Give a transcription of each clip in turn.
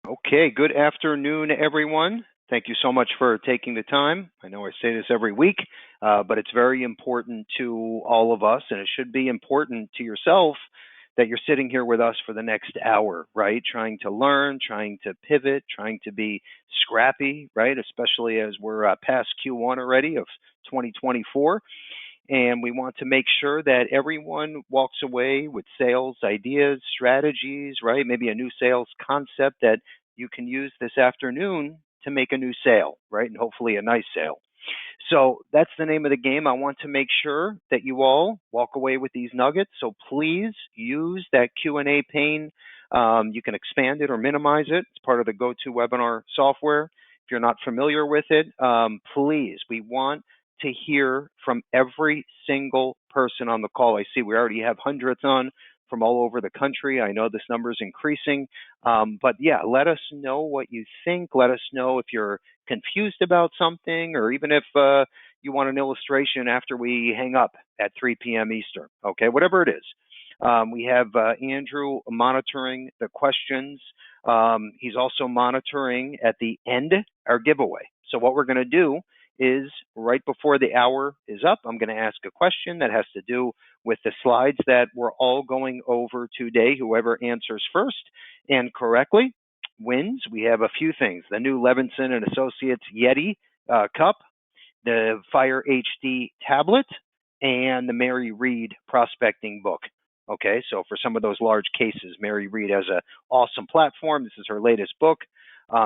Okay, good afternoon, everyone. Thank you so much for taking the time. I know I say this every week, but it's very important to all of us, and it should be important to yourself that you're sitting here with us for the next hour, right? Trying to learn, trying to pivot, trying to be scrappy, right? Especially as we're past Q1 already of 2024. And we want to make sure that everyone walks away with sales ideas, strategies, right? Maybe a new sales concept that you can use this afternoon to make a new sale, right? And hopefully a nice sale. So that's the name of the game. I want to make sure that you all walk away with these nuggets. So please use that Q&A pane. You can expand it or minimize it. It's part of the GoToWebinar software. If you're not familiar with it, please, we want to hear from every single person on the call. I see we already have hundreds on from all over the country. I know this number is increasing. But yeah, let us know what you think. Let us know if you're confused about something, or even if you want an illustration after we hang up at 3 p.m. Eastern. Okay, whatever it is. We have Andrew monitoring the questions. He's also monitoring at the end our giveaway. So what we're going to do is right before the hour is up, I'm going to ask a question that has to do with the slides that we're all going over today. Whoever answers first and correctly wins. We have a few things: the new Levinson and Associates Yeti cup, the Fire HD tablet, and the Mary Reed prospecting book. Okay, so for some of those large cases, Mary Reed has an awesome platform. This is her latest book.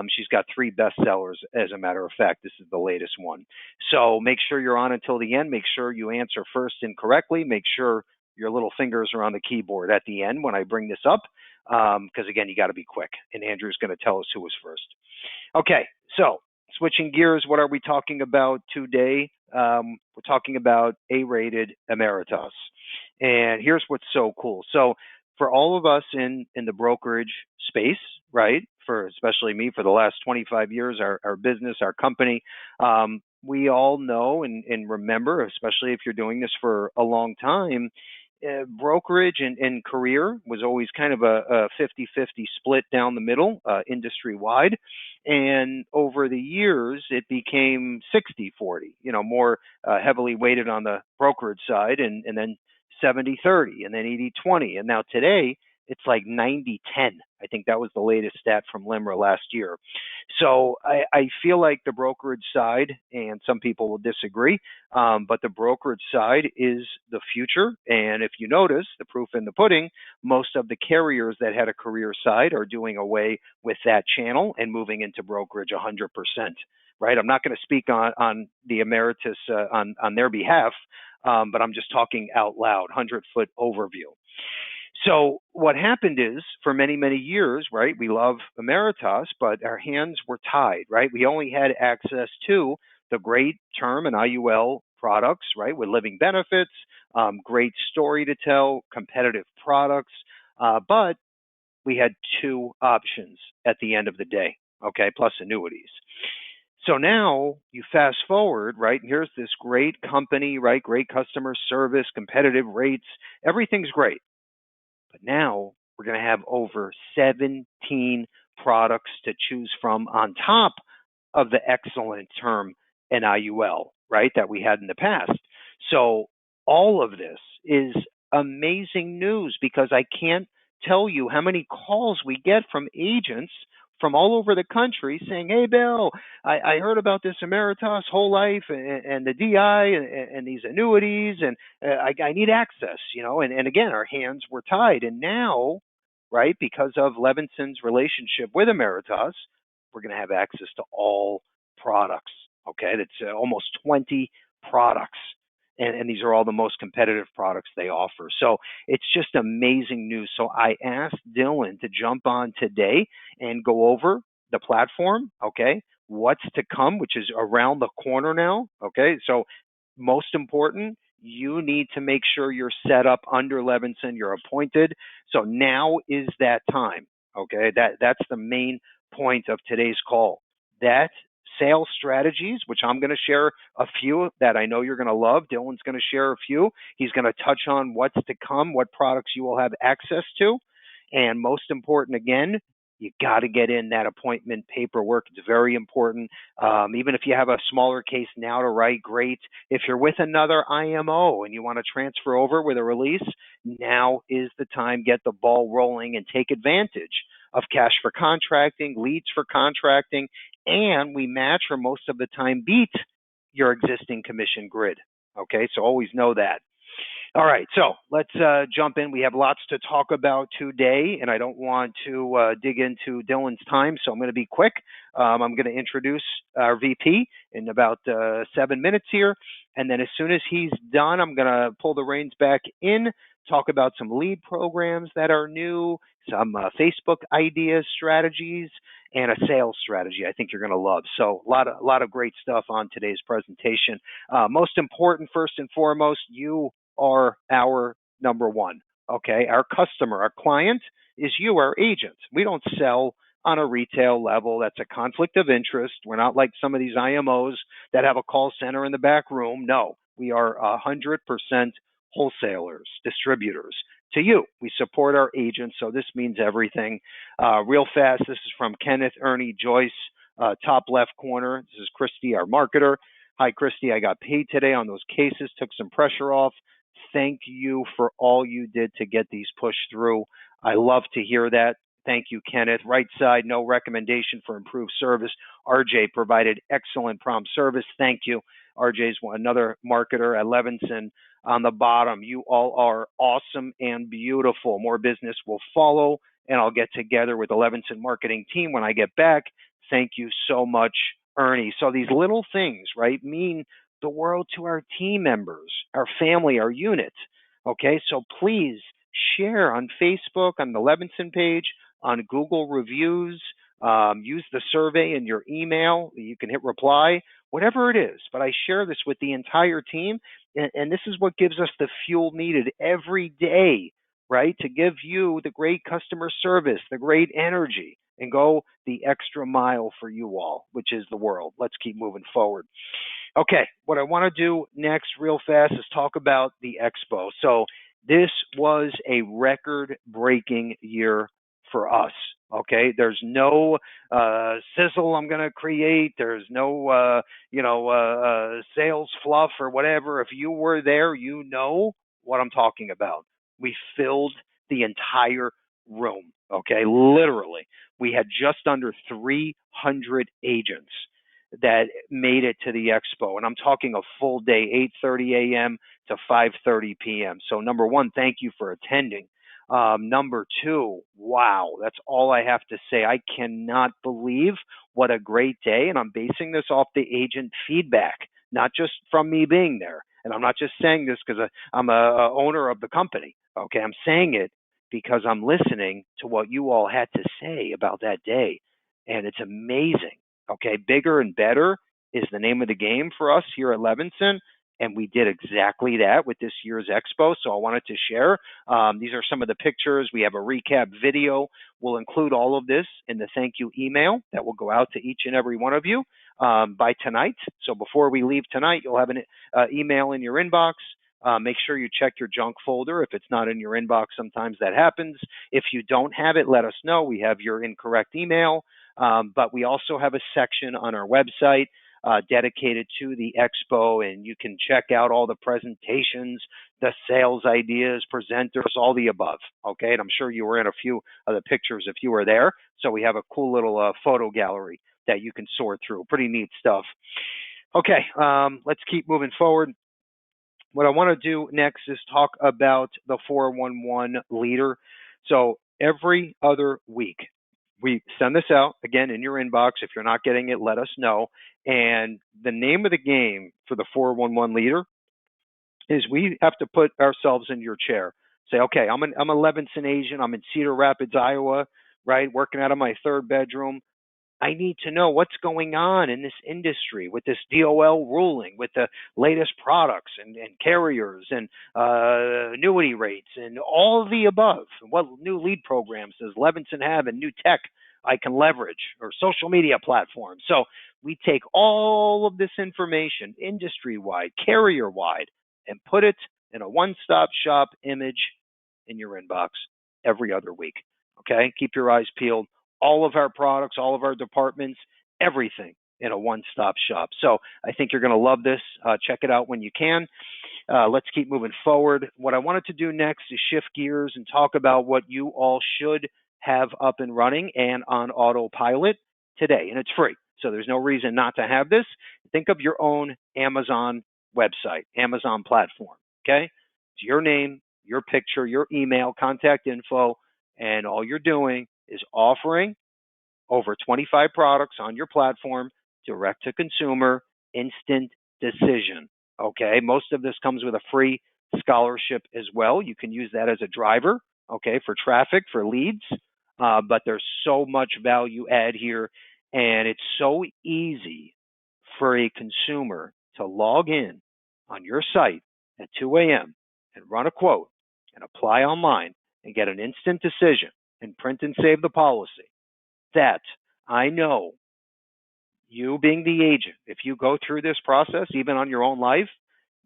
She's got 3 bestsellers, as a matter of fact. This is the latest one. So make sure you're on until the end. Make sure you answer first and correctly. Make sure your little fingers are on the keyboard at the end when I bring this up, because again, you got to be quick. And Andrew's going to tell us who was first. Okay, so switching gears, what are we talking about today? We're talking about A-rated Ameritas. And here's what's so cool. So for all of us in the brokerage space, right, for especially me, for the last 25 years, our business, our company, we all know and remember, especially if you're doing this for a long time, brokerage and career was always kind of a 50-50 split down the middle, industry-wide. And over the years, it became 60-40, more heavily weighted on the brokerage side, and then 70-30, and then 80-20. And now today, it's like 90-10. I think that was the latest stat from LIMRA last year. So I feel like the brokerage side, and some people will disagree, but the brokerage side is the future. And if you notice, the proof in the pudding, most of the carriers that had a career side are doing away with that channel and moving into brokerage 100%. Right? I'm not going to speak on the Ameritas on their behalf, but I'm just talking out loud, 100-foot overview. So what happened is, for many, many years, right, we love Ameritas, but our hands were tied, right? We only had access to the great term and IUL products, right, with living benefits, great story to tell, competitive products, but we had 2 options at the end of the day, okay, plus annuities. So now you fast forward, right? And here's this great company, right? Great customer service, competitive rates, everything's great. But now we're going to have over 17 products to choose from on top of the excellent term NIUL, right, that we had in the past. So all of this is amazing news, because I can't tell you how many calls we get from agents from all over the country saying, "Hey, Bill, I heard about this Ameritas whole life and the DI and these annuities, and I need access, and again, our hands were tied. And now, right, because of Levinson's relationship with Ameritas, we're going to have access to all products. Okay, that's almost 20 products. And these are all the most competitive products they offer. So it's just amazing news. So I asked Dylan to jump on today and go over the platform, okay, what's to come, which is around the corner now, okay? So most important, you need to make sure you're set up under Levinson, you're appointed. So now is that time, okay? That's the main point of today's call. That sales strategies, which I'm going to share a few that I know you're going to love. Dylan's going to share a few. He's going to touch on what's to come, what products you will have access to. And most important, again, You got to get in that appointment paperwork. It's very important. Even if you have a smaller case now to write, great. If you're with another IMO and you want to transfer over with a release, now is the time. Get the ball rolling and take advantage of cash for contracting, leads for contracting, and we match or most of the time beat your existing commission grid. Okay, so always know that. All right, so let's jump in. We have lots to talk about today, and I don't want to dig into Dylan's time, so I'm going to be quick. I'm going to introduce our VP in about 7 minutes here, and then as soon as he's done, I'm going to pull the reins back in, talk about some lead programs that are new, some Facebook ideas, strategies, and a sales strategy I think you're going to love. So a lot of great stuff on today's presentation. Most important, first and foremost, you are our number one. Okay, our customer, our client is you, our agent. We don't sell on a retail level. That's a conflict of interest. We're not like some of these IMOs that have a call center in the back room. No, we are 100% wholesalers, distributors to you. We support our agents, so this means everything. Real fast, this is from Kenneth, Ernie, Joyce, top left corner. This is Christy, our marketer. Hi, Christy. I got paid today on those cases, took some pressure off. Thank you for all you did to get these pushed through. I love to hear that. Thank you, Kenneth. Right side, no recommendation for improved service. RJ provided excellent prompt service. Thank you. RJ's another marketer at Levinson. On the bottom, you all are awesome and beautiful. More business will follow, and I'll get together with the Levinson marketing team when I get back. Thank you so much, Ernie. So these little things, right, mean the world to our team members, our family, our unit. Okay, so please share on Facebook, on the Levinson page, on Google reviews, use the survey in your email. You can hit reply, whatever it is. But I share this with the entire team, and this is what gives us the fuel needed every day, right, to give you the great customer service, the great energy, and go the extra mile for you all, which is the world. Let's keep moving forward. Okay, what I want to do next real fast is talk about the expo. So this was a record-breaking year for us, okay? There's no sizzle I'm going to create. There's no, sales fluff or whatever. If you were there, you know what I'm talking about. We filled the entire room, okay? Literally. We had just under 300 agents that made it to the expo. And I'm talking a full day, 8:30 a.m. to 5:30 p.m. So number one, thank you for attending. Number two, wow, that's all I have to say. I cannot believe what a great day. And I'm basing this off the agent feedback, not just from me being there. And I'm not just saying this because I'm a owner of the company. Okay, I'm saying it because I'm listening to what you all had to say about that day. And it's amazing. Okay, bigger and better is the name of the game for us here at Levinson, and we did exactly that with this year's expo, so I wanted to share. These are some of the pictures. We have a recap video. We'll include all of this in the thank you email that will go out to each and every one of you by tonight. So before we leave tonight, you'll have an email in your inbox. Make sure you check your junk folder. If it's not in your inbox, sometimes that happens. If you don't have it, let us know. We have your incorrect email. But we also have a section on our website dedicated to the expo, and you can check out all the presentations, the sales ideas, presenters, all the above. Okay, and I'm sure you were in a few of the pictures if you were there. So we have a cool little photo gallery that you can sort through. Pretty neat stuff. Okay, let's keep moving forward. What I want to do next is talk about the 411 leader. So every other week, we send this out, again, in your inbox. If you're not getting it, let us know. And the name of the game for the 411 leader is we have to put ourselves in your chair. Say, okay, I'm a Levinson agent. I'm in Cedar Rapids, Iowa, right, working out of my third bedroom. I need to know what's going on in this industry with this DOL ruling, with the latest products and carriers and annuity rates and all of the above. What new lead programs does Levinson have and new tech I can leverage, or social media platforms? So we take all of this information, industry-wide, carrier-wide, and put it in a one-stop shop image in your inbox every other week. Okay? Keep your eyes peeled. all of our products, all of our departments, everything in a one-stop shop. So I think you're going to love this. Check it out when you can. Let's keep moving forward. What I wanted to do next is shift gears and talk about what you all should have up and running and on autopilot today. And it's free. So there's no reason not to have this. Think of your own Amazon website, Amazon platform. Okay? It's your name, your picture, your email, contact info, and all you're doing is offering over 25 products on your platform, direct to consumer, instant decision. Okay, most of this comes with a free scholarship as well. You can use that as a driver, okay, for traffic, for leads. But there's so much value add here, and it's so easy for a consumer to log in on your site at 2 a.m. and run a quote and apply online and get an instant decision and print and save the policy. That I know, you being the agent, if you go through this process, even on your own life,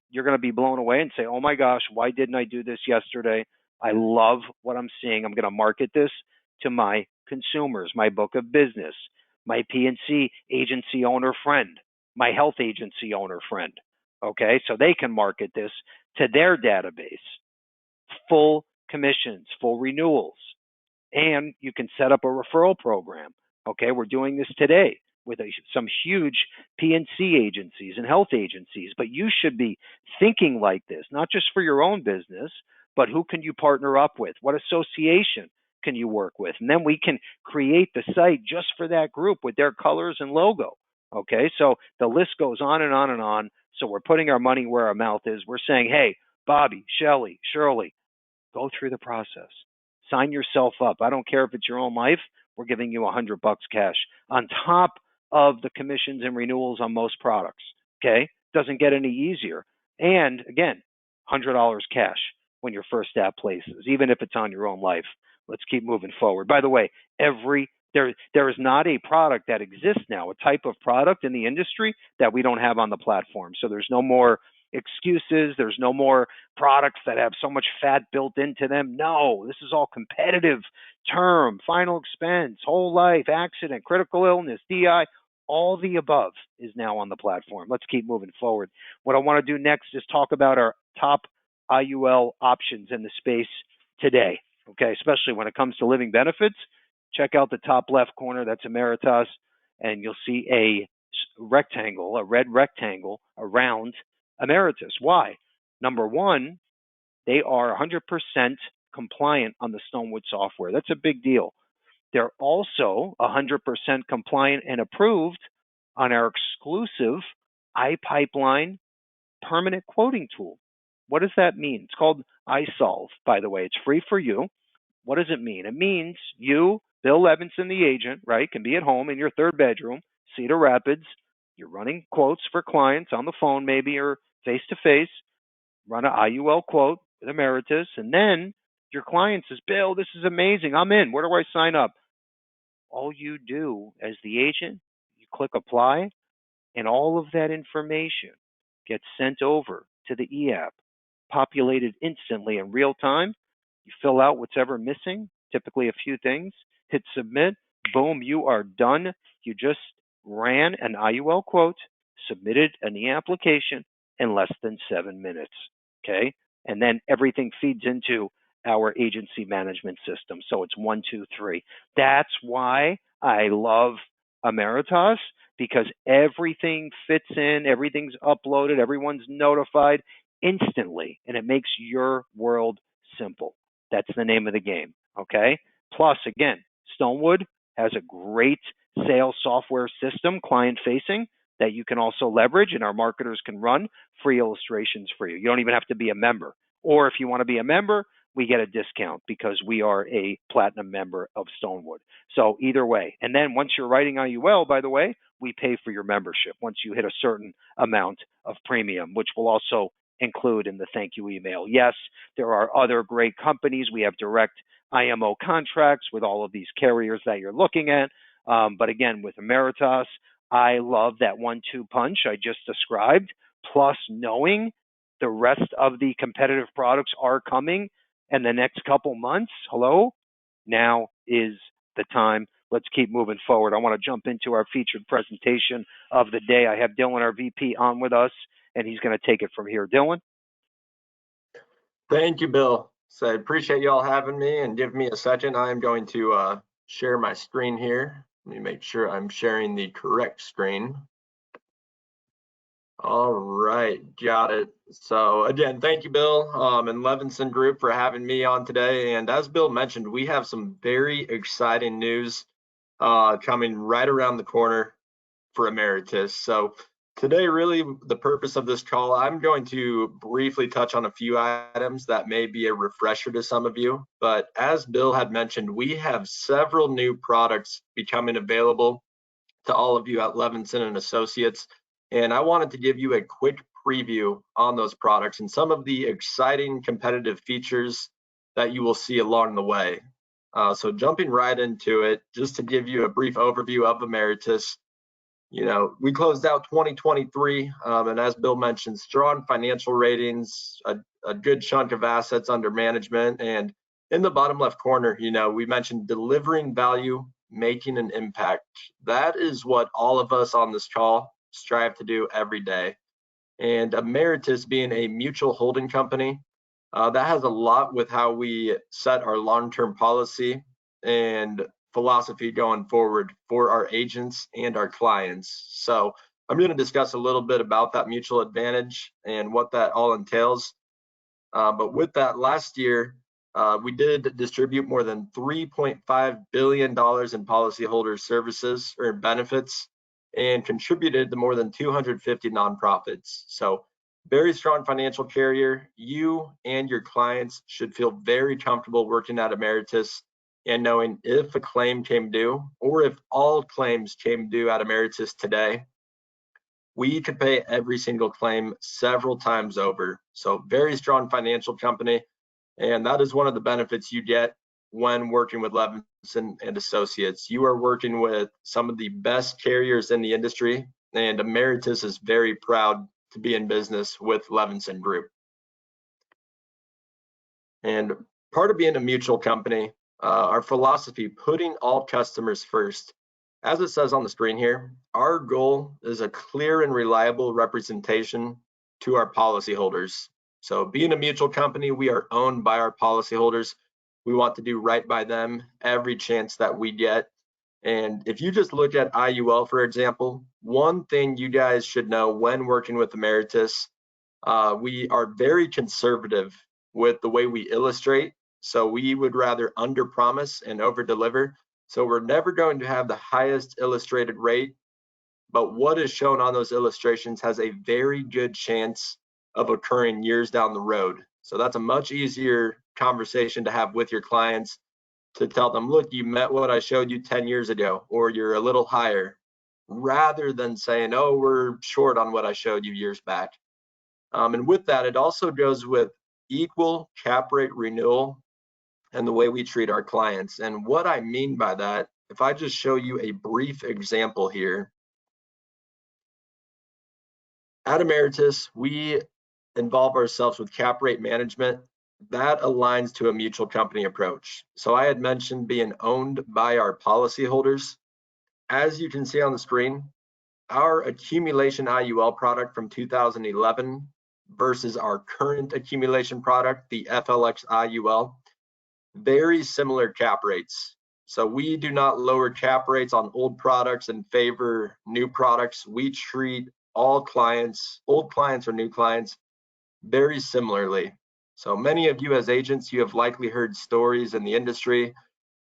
you're going to be blown away and say, oh my gosh, why didn't I do this yesterday? I love what I'm seeing. I'm going to market this to my consumers, my book of business, my P&C agency owner friend, my health agency owner friend. Okay, so they can market this to their database. Full commissions, full renewals, and you can set up a referral program. Okay, we're doing this today with some huge P&C agencies and health agencies, but you should be thinking like this, not just for your own business, but who can you partner up with? What association can you work with? And then we can create the site just for that group with their colors and logo. Okay, so the list goes on and on and on. So we're putting our money where our mouth is. We're saying, hey, Bobby, Shelley, Shirley, go through the process. Sign yourself up. I don't care if it's your own life. We're giving you $100 cash on top of the commissions and renewals on most products. Okay, doesn't get any easier. And again, $100 cash when your first app places, even if it's on your own life. Let's keep moving forward. By the way, there is not a product that exists now, a type of product in the industry that we don't have on the platform. So there's no more excuses. There's no more products that have so much fat built into them. No, this is all competitive term, final expense, whole life, accident, critical illness, DI. All the above is now on the platform. Let's keep moving forward. What I want to do next is talk about our top IUL options in the space today. Okay, especially when it comes to living benefits. Check out the top left corner. That's Ameritas, and you'll see a rectangle, a red rectangle around Ameritas. Why? Number one, they are 100% compliant on the Stonewood software. That's a big deal. They're also 100% compliant and approved on our exclusive iPipeline permanent quoting tool. What does that mean? It's called iSolve, by the way. It's free for you. What does it mean? It means you, Bill Levinson, the agent, right, can be at home in your third bedroom, Cedar Rapids. You're running quotes for clients on the phone maybe or face-to-face. Run an IUL quote with Ameritas, and then your client says, Bill, this is amazing. I'm in. Where do I sign up? All you do as the agent, you click apply, and all of that information gets sent over to the e-app, populated instantly in real time. You fill out what's ever missing, typically a few things, hit submit, boom, you are done. You just ran an IUL quote, submitted an e-application in less than 7 minutes, okay? And then everything feeds into our agency management system. So it's 1, 2, 3. That's why I love Ameritas, because everything fits in, everything's uploaded, everyone's notified instantly, and it makes your world simple. That's the name of the game, okay? Plus, again, Stonewood has a great sales software system, client-facing, that you can also leverage, and our marketers can run free illustrations for you. You don't even have to be a member. Or if you want to be a member, we get a discount because we are a platinum member of Stonewood. So either way. And then once you're writing IUL, by the way, we pay for your membership once you hit a certain amount of premium, which will also include in the thank you email. Yes, there are other great companies. We have direct IMO contracts with all of these carriers that you're looking at. But again, with Ameritas, I love that 1-2 punch I just described, plus knowing the rest of the competitive products are coming in the next couple months. Hello? Now is the time. let's keep moving forward. I want to jump into our featured presentation of the day. I have Dylan, our VP, on with us, and he's going to take it from here. Dylan? Thank you, Bill. So I appreciate you all having me, and give me a second. I am going to share my screen here. Let me make sure I'm sharing the correct screen. All right, got it. So again, thank you, Bill, and Levinson Group for having me on today. And as Bill mentioned, we have some very exciting news coming right around the corner for Ameritas. So today, really, the purpose of this call, I'm going to briefly touch on a few items that may be a refresher to some of you. But as Bill had mentioned, we have several new products becoming available to all of you at Levinson and Associates. And I wanted to give you a quick preview on those products and some of the exciting competitive features that you will see along the way. So jumping right into it, just to give you a brief overview of Ameritas. We closed out 2023, and as Bill mentioned, strong financial ratings, a good chunk of assets under management, and in the bottom left corner, we mentioned delivering value, making an impact. That is what all of us on this call strive to do every day. And Ameritas being a mutual holding company, that has a lot with how we set our long-term policy and philosophy going forward for our agents and our clients. So I'm going to discuss a little bit about that mutual advantage and what that all entails. But with that, last year, we did distribute more than $3.5 billion in policyholder services or benefits and contributed to more than 250 nonprofits. So very strong financial carrier. You and your clients should feel very comfortable working at Ameritas and knowing if a claim came due or if all claims came due at Ameritas today, we could pay every single claim several times over. So very strong financial company. And that is one of the benefits you get when working with Levinson and Associates. You are working with some of the best carriers in the industry, and Ameritas is very proud to be in business with Levinson Group. And part of being a mutual company, our philosophy, putting all customers first. As it says on the screen here, our goal is a clear and reliable representation to our policyholders. So being a mutual company, we are owned by our policyholders. We want to do right by them every chance that we get. And if you just look at IUL, for example, one thing you guys should know when working with Ameritas, we are very conservative with the way we illustrate. So we would rather under promise and over deliver. So we're never going to have the highest illustrated rate, but what is shown on those illustrations has a very good chance of occurring years down the road. So that's a much easier conversation to have with your clients, to tell them, look, you met what I showed you 10 years ago, or you're a little higher, rather than saying, oh, we're short on what I showed you years back. And with that, it also goes with equal cap rate renewal and the way we treat our clients. And what I mean by that, if I just show you a brief example here. At Ameritas, we involve ourselves with cap rate management. That aligns to a mutual company approach. So I had mentioned being owned by our policyholders. As you can see on the screen, our accumulation IUL product from 2011 versus our current accumulation product, the FLX IUL, very similar cap rates. So we do not lower cap rates on old products and favor new products. We treat all clients, old clients or new clients, very similarly. So many of you as agents, you have likely heard stories in the industry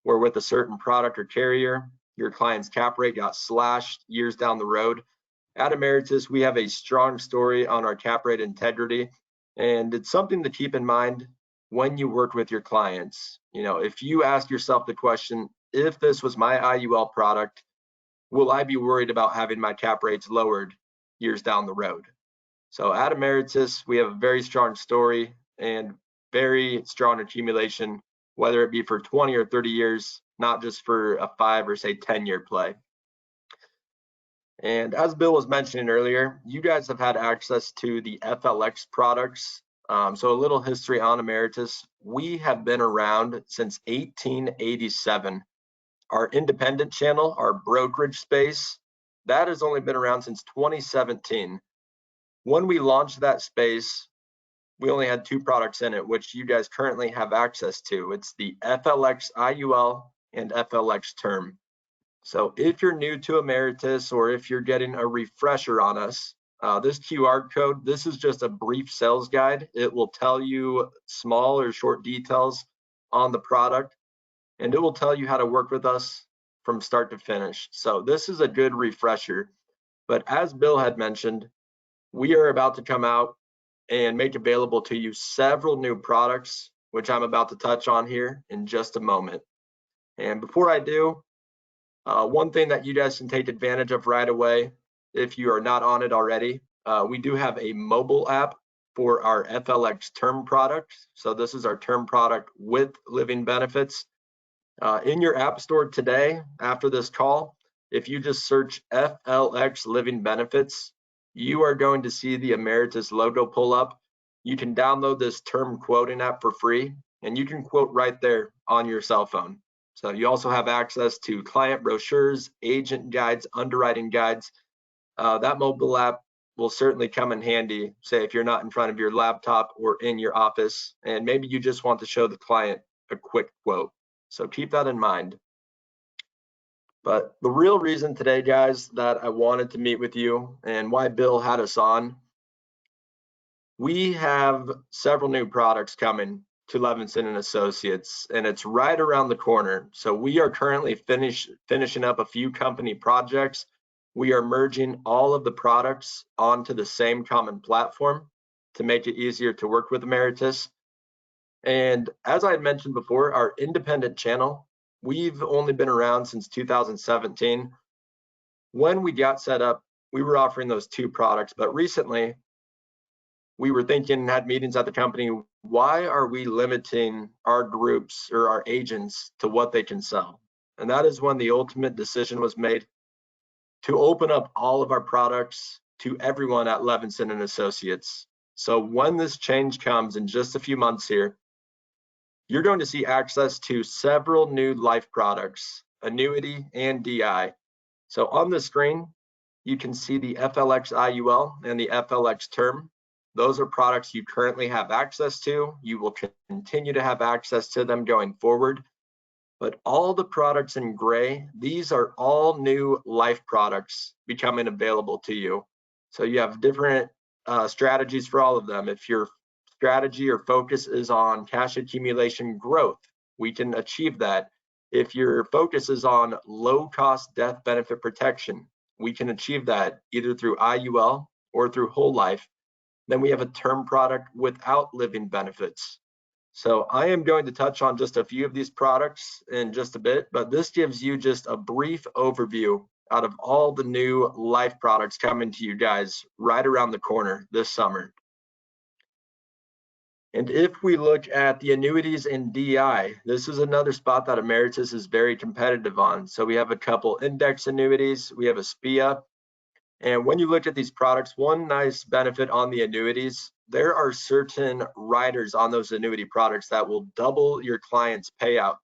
where with a certain product or carrier, your client's cap rate got slashed years down the road. At Ameritas, we have a strong story on our cap rate integrity, and it's something to keep in mind when you work with your clients. If you ask yourself the question, if this was my IUL product, will I be worried about having my cap rates lowered years down the road? So at Ameritas, we have a very strong story and very strong accumulation, whether it be for 20 or 30 years, not just for a 5 or say 10-year play. And as Bill was mentioning earlier, you guys have had access to the FLX products. So a little history on Ameritas. We have been around since 1887. Our independent channel, our brokerage space, that has only been around since 2017. When we launched that space, we only had 2 products in it, which you guys currently have access to. It's the FLX IUL and FLX Term. So if you're new to Ameritas, or if you're getting a refresher on us, this QR code, this is just a brief sales guide. It will tell you small or short details on the product, and it will tell you how to work with us from start to finish. So this is a good refresher. But as Bill had mentioned, we are about to come out and make available to you several new products, which I'm about to touch on here in just a moment. And before I do, one thing that you guys can take advantage of right away, if you are not on it already, we do have a mobile app for our FLX term product. So this is our term product with living benefits. In your app store today, after this call, if you just search FLX living benefits, you are going to see the Ameritas logo pull up. You can download this term quoting app for free, and you can quote right there on your cell phone. So you also have access to client brochures, agent guides, underwriting guides. That mobile app will certainly come in handy, say if you're not in front of your laptop or in your office, and maybe you just want to show the client a quick quote. So keep that in mind. But the real reason today, guys, that I wanted to meet with you and why Bill had us on, we have several new products coming to Levinson and Associates, and it's right around the corner. So we are currently finishing up a few company projects. We are merging all of the products onto the same common platform to make it easier to work with Ameritas. And as I had mentioned before, our independent channel, we've only been around since 2017. When we got set up, we were offering those 2 products, but recently we were thinking, had meetings at the company, why are we limiting our groups or our agents to what they can sell? And that is when the ultimate decision was made to open up all of our products to everyone at Levinson and Associates. So when this change comes in just a few months here, you're going to see access to several new life products, annuity and DI. So on the screen, you can see the FLX IUL and the FLX term. Those are products you currently have access to. You will continue to have access to them going forward. But all the products in gray, these are all new life products becoming available to you. So you have different strategies for all of them. If your strategy or focus is on cash accumulation growth, we can achieve that. If your focus is on low cost death benefit protection, we can achieve that either through IUL or through whole life. Then we have a term product without living benefits. So I am going to touch on just a few of these products in just a bit, but this gives you just a brief overview out of all the new life products coming to you guys right around the corner this summer. And if we look at the annuities and DI, this is another spot that Ameritas is very competitive on. So we have a couple index annuities, we have a SPIA. And when you look at these products, one nice benefit on the annuities, there are certain riders on those annuity products that will double your client's payouts.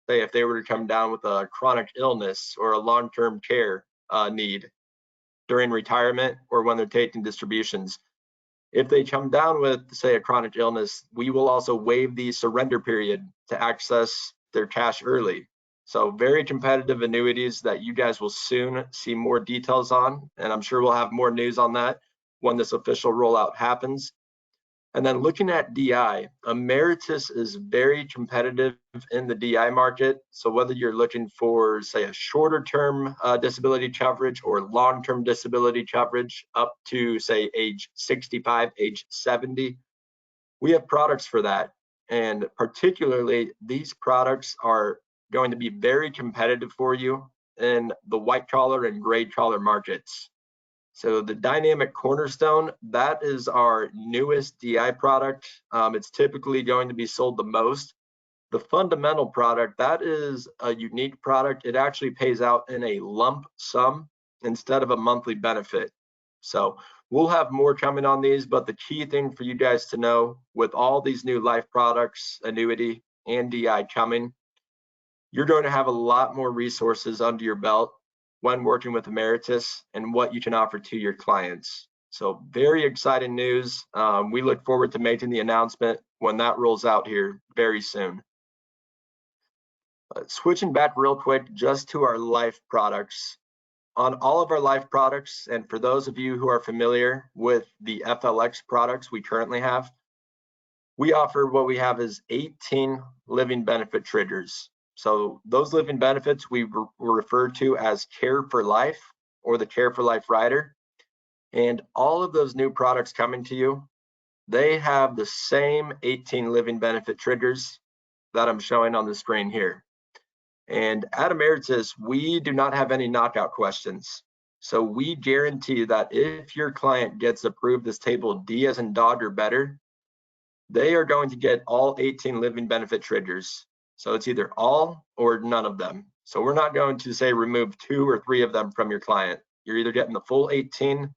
Say if they were to come down with a chronic illness or a long-term care need during retirement or when they're taking distributions. If they come down with, say, a chronic illness, we will also waive the surrender period to access their cash early. So very competitive annuities that you guys will soon see more details on, and I'm sure we'll have more news on that when this official rollout happens. And then looking at DI, Ameritas is very competitive in the DI market. So whether you're looking for, say, a shorter term disability coverage or long-term disability coverage up to, say, age 65, age 70, we have products for that. And particularly, these products are going to be very competitive for you in the white collar and gray collar markets. So the Dynamic Cornerstone, that is our newest DI product. It's typically going to be sold the most. The Fundamental product, that is a unique product. It actually pays out in a lump sum instead of a monthly benefit. So we'll have more coming on these, but the key thing for you guys to know with all these new life products, annuity and DI coming, you're going to have a lot more resources under your belt when working with Ameritas and what you can offer to your clients. So very exciting news. We look forward to making the announcement when that rolls out here very soon. Switching back real quick just to our life products. On all of our life products, and for those of you who are familiar with the FLX products we currently have, we offer what we have is 18 living benefit triggers. So those living benefits we refer to as Care for Life or the Care for Life rider. And all of those new products coming to you, they have the same 18 living benefit triggers that I'm showing on the screen here. And at Ameritas, we do not have any knockout questions. So we guarantee that if your client gets approved this table D as in dog or better, they are going to get all 18 living benefit triggers. So it's either all or none of them. So we're not going to say remove 2 or 3 of them from your client. You're either getting the full 18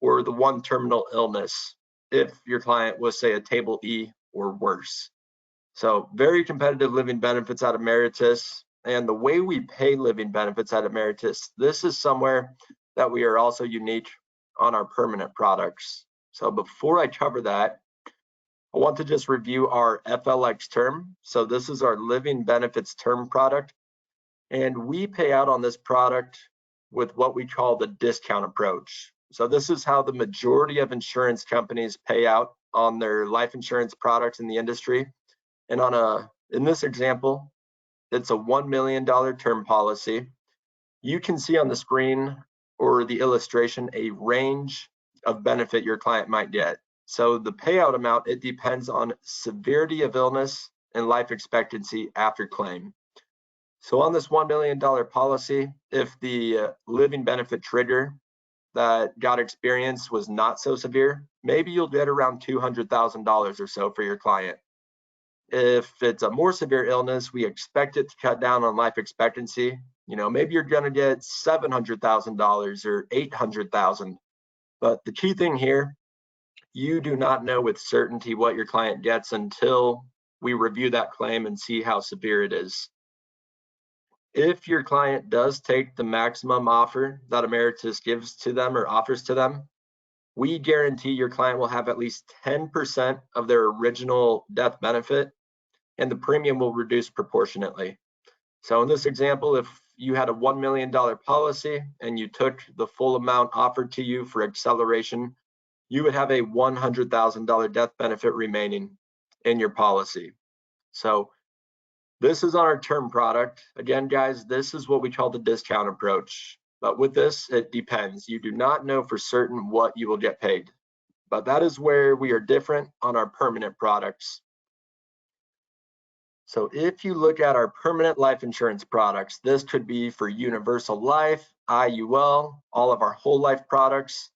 or the one terminal illness if your client was, say, a table E or worse. So very competitive living benefits out of Ameritas. And the way we pay living benefits at Ameritas, this is somewhere that we are also unique on our permanent products. So before I cover that, I want to just review our FLX term. So this is our living benefits term product. And we pay out on this product with what we call the discount approach. So this is how the majority of insurance companies pay out on their life insurance products in the industry. And in this example, it's a $1 million term policy. You can see on the screen or the illustration a range of benefit your client might get. So the payout amount, it depends on severity of illness and life expectancy after claim. So on this $1 million policy, if the living benefit trigger that got experienced was not so severe, maybe you'll get around $200,000 or so for your client. If it's a more severe illness, we expect it to cut down on life expectancy. Maybe you're going to get $700,000 or $800,000. But the key thing here, you do not know with certainty what your client gets until we review that claim and see how severe it is. If your client does take the maximum offer that Ameritas gives to them or offers to them, we guarantee your client will have at least 10% of their original death benefit, and the premium will reduce proportionately. So in this example, if you had a $1 million policy and you took the full amount offered to you for acceleration, you would have a $100,000 death benefit remaining in your policy. So this is on our term product. Again, guys, this is what we call the discount approach. But with this, it depends. You do not know for certain what you will get paid. But that is where we are different on our permanent products. So if you look at our permanent life insurance products, this could be for universal life, IUL, all of our whole life products.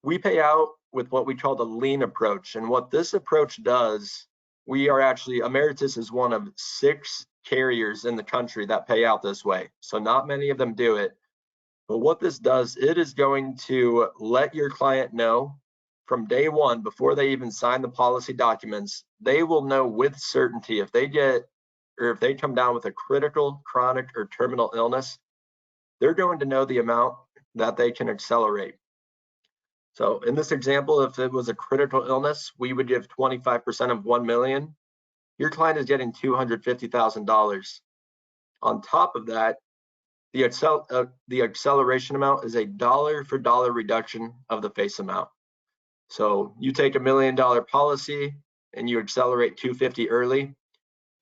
We pay out with what we call the lean approach. And what this approach does, Ameritas is one of 6 carriers in the country that pay out this way. So not many of them do it. But what this does, it is going to let your client know from day one, before they even sign the policy documents, they will know with certainty if they come down with a critical, chronic, or terminal illness, they're going to know the amount that they can accelerate. So in this example, if it was a critical illness, we would give 25% of 1 million. Your client is getting $250,000. On top of that, the acceleration amount is a dollar for dollar reduction of the face amount. So you take $1 million policy and you accelerate $250 early,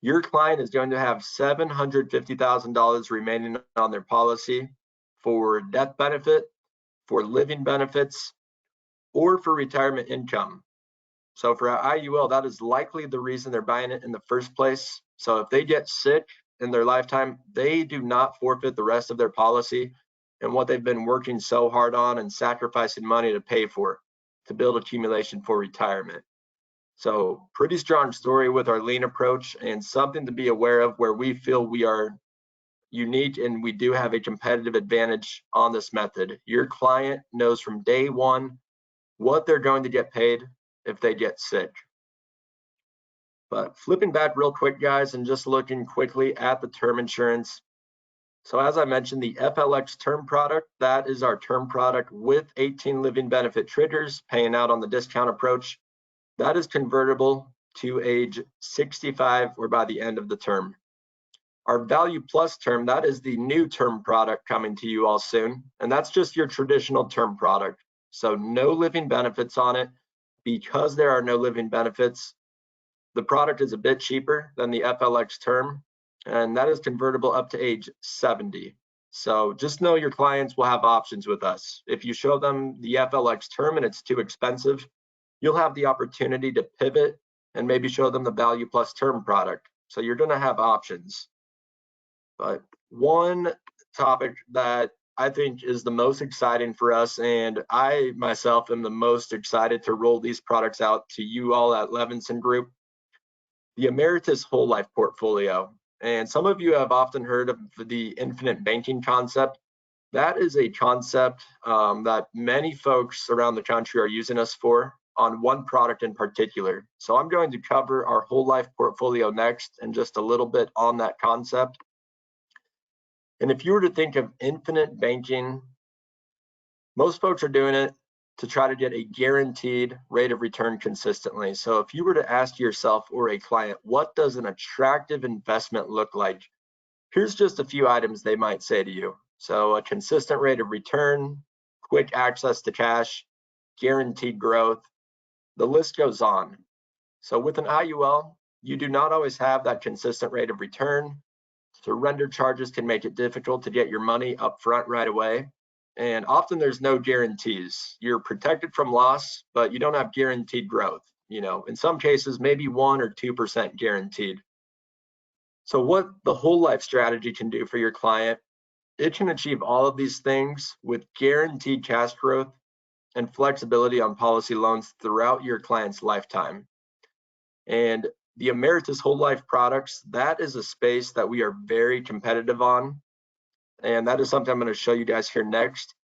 your client is going to have $750,000 remaining on their policy for death benefit, for living benefits, or for retirement income. So for IUL, that is likely the reason they're buying it in the first place. So if they get sick in their lifetime, they do not forfeit the rest of their policy and what they've been working so hard on and sacrificing money to pay for, to build accumulation for retirement. So pretty strong story with our lean approach, and something to be aware of where we feel we are unique and we do have a competitive advantage on this method. Your client knows from day one what they're going to get paid if they get sick. But flipping back real quick, guys, and just looking quickly at the term insurance. So as I mentioned, the FLX term product, that is our term product with 18 living benefit triggers, paying out on the discount approach. That is convertible to age 65 or by the end of the term. Our Value Plus term, that is the new term product coming to you all soon. And that's just your traditional term product. So no living benefits on it. Because there are no living benefits, the product is a bit cheaper than the FLX term, and that is convertible up to age 70. So just know your clients will have options with us. If you show them the FLX term and it's too expensive, you'll have the opportunity to pivot and maybe show them the Value Plus term product. So you're going to have options. But one topic that I think is the most exciting for us, and I myself am the most excited to roll these products out to you all at Levinson Group, the Ameritas whole life portfolio. And some of you have often heard of the infinite banking concept. That is a concept that many folks around the country are using us for on one product in particular. So I'm going to cover our whole life portfolio next and just a little bit on that concept. And if you were to think of infinite banking, most folks are doing it to try to get a guaranteed rate of return consistently. So if you were to ask yourself or a client, what does an attractive investment look like? Here's just a few items they might say to you. So a consistent rate of return, quick access to cash, guaranteed growth, the list goes on. So with an IUL, you do not always have that consistent rate of return. Surrender charges can make it difficult to get your money up front right away. And often there's no guarantees. You're protected from loss, but you don't have guaranteed growth. In some cases, maybe 1 or 2% guaranteed. So what the whole life strategy can do for your client, it can achieve all of these things with guaranteed cash growth and flexibility on policy loans throughout your client's lifetime. And the Ameritas whole life products, that is a space that we are very competitive on. And that is something I'm going to show you guys here next.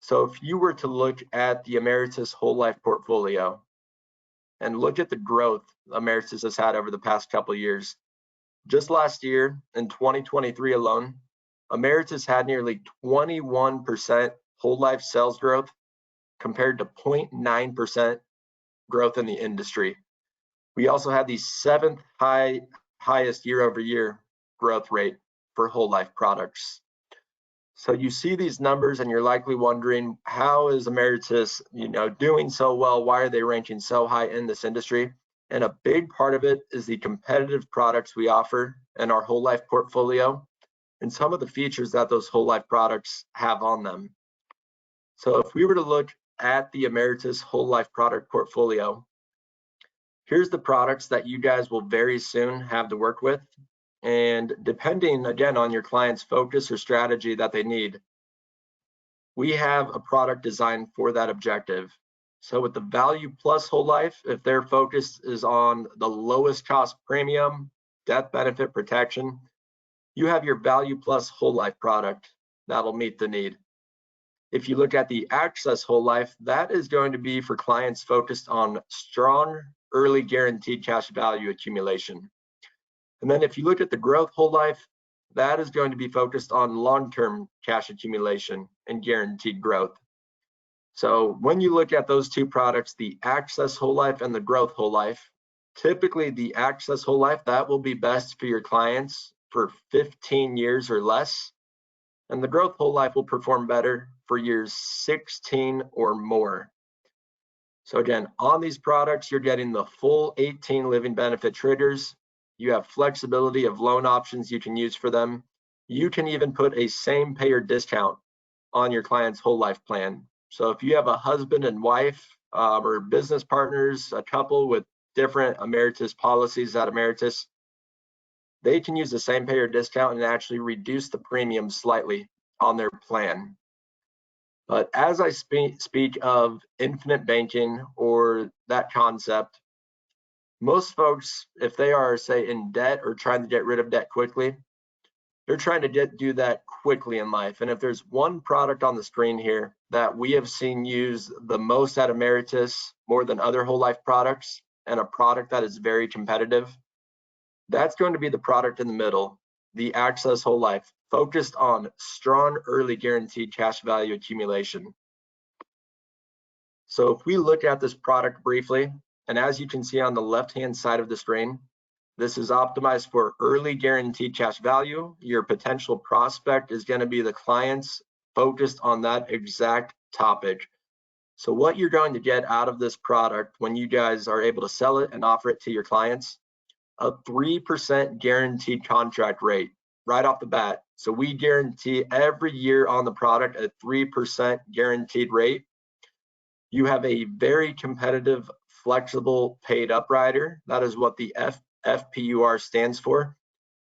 So if you were to look at the Ameritas whole life portfolio and look at the growth Ameritas has had over the past couple of years, just last year in 2023 alone, Ameritas had nearly 21% whole life sales growth compared to 0.9% growth in the industry. We also had the 7th highest year-over-year growth rate for whole life products. So you see these numbers and you're likely wondering, how is Ameritas, doing so well? Why are they ranking so high in this industry? And a big part of it is the competitive products we offer in our whole life portfolio and some of the features that those whole life products have on them. So if we were to look at the Ameritas whole life product portfolio, here's the products that you guys will very soon have to work with. And depending, again, on your client's focus or strategy that they need, we have a product designed for that objective. So with the Value Plus whole life, if their focus is on the lowest cost premium, death benefit protection, you have your Value Plus whole life product that'll meet the need. If you look at the Access whole life, that is going to be for clients focused on strong early guaranteed cash value accumulation. And then if you look at the Growth whole life, that is going to be focused on long-term cash accumulation and guaranteed growth. So when you look at those two products, the Access whole life and the Growth whole life, typically the Access whole life, that will be best for your clients for 15 years or less. And the Growth whole life will perform better for years 16 or more. So again, on these products, you're getting the full 18 living benefit triggers. You have flexibility of loan options you can use for them. You can even put a same payer discount on your client's whole life plan. So if you have a husband and wife or business partners, a couple with different Ameritas policies at Ameritas, they can use the same payer discount and actually reduce the premium slightly on their plan. But as I speak of infinite banking or that concept, most folks, if they are, say, in debt or trying to get rid of debt quickly, they're trying to do that quickly in life. And if there's one product on the screen here that we have seen used the most at Ameritas, more than other whole life products, and a product that is very competitive, that's going to be the product in the middle, the Access Whole Life, focused on strong early guaranteed cash value accumulation. So if we look at this product briefly, and as you can see on the left-hand side of the screen, this is optimized for early guaranteed cash value. Your potential prospect is going to be the clients focused on that exact topic. So what you're going to get out of this product when you guys are able to sell it and offer it to your clients, a 3% guaranteed contract rate right off the bat. So we guarantee every year on the product a 3% guaranteed rate. You have a very competitive, flexible paid up rider. That is what the FPUR stands for.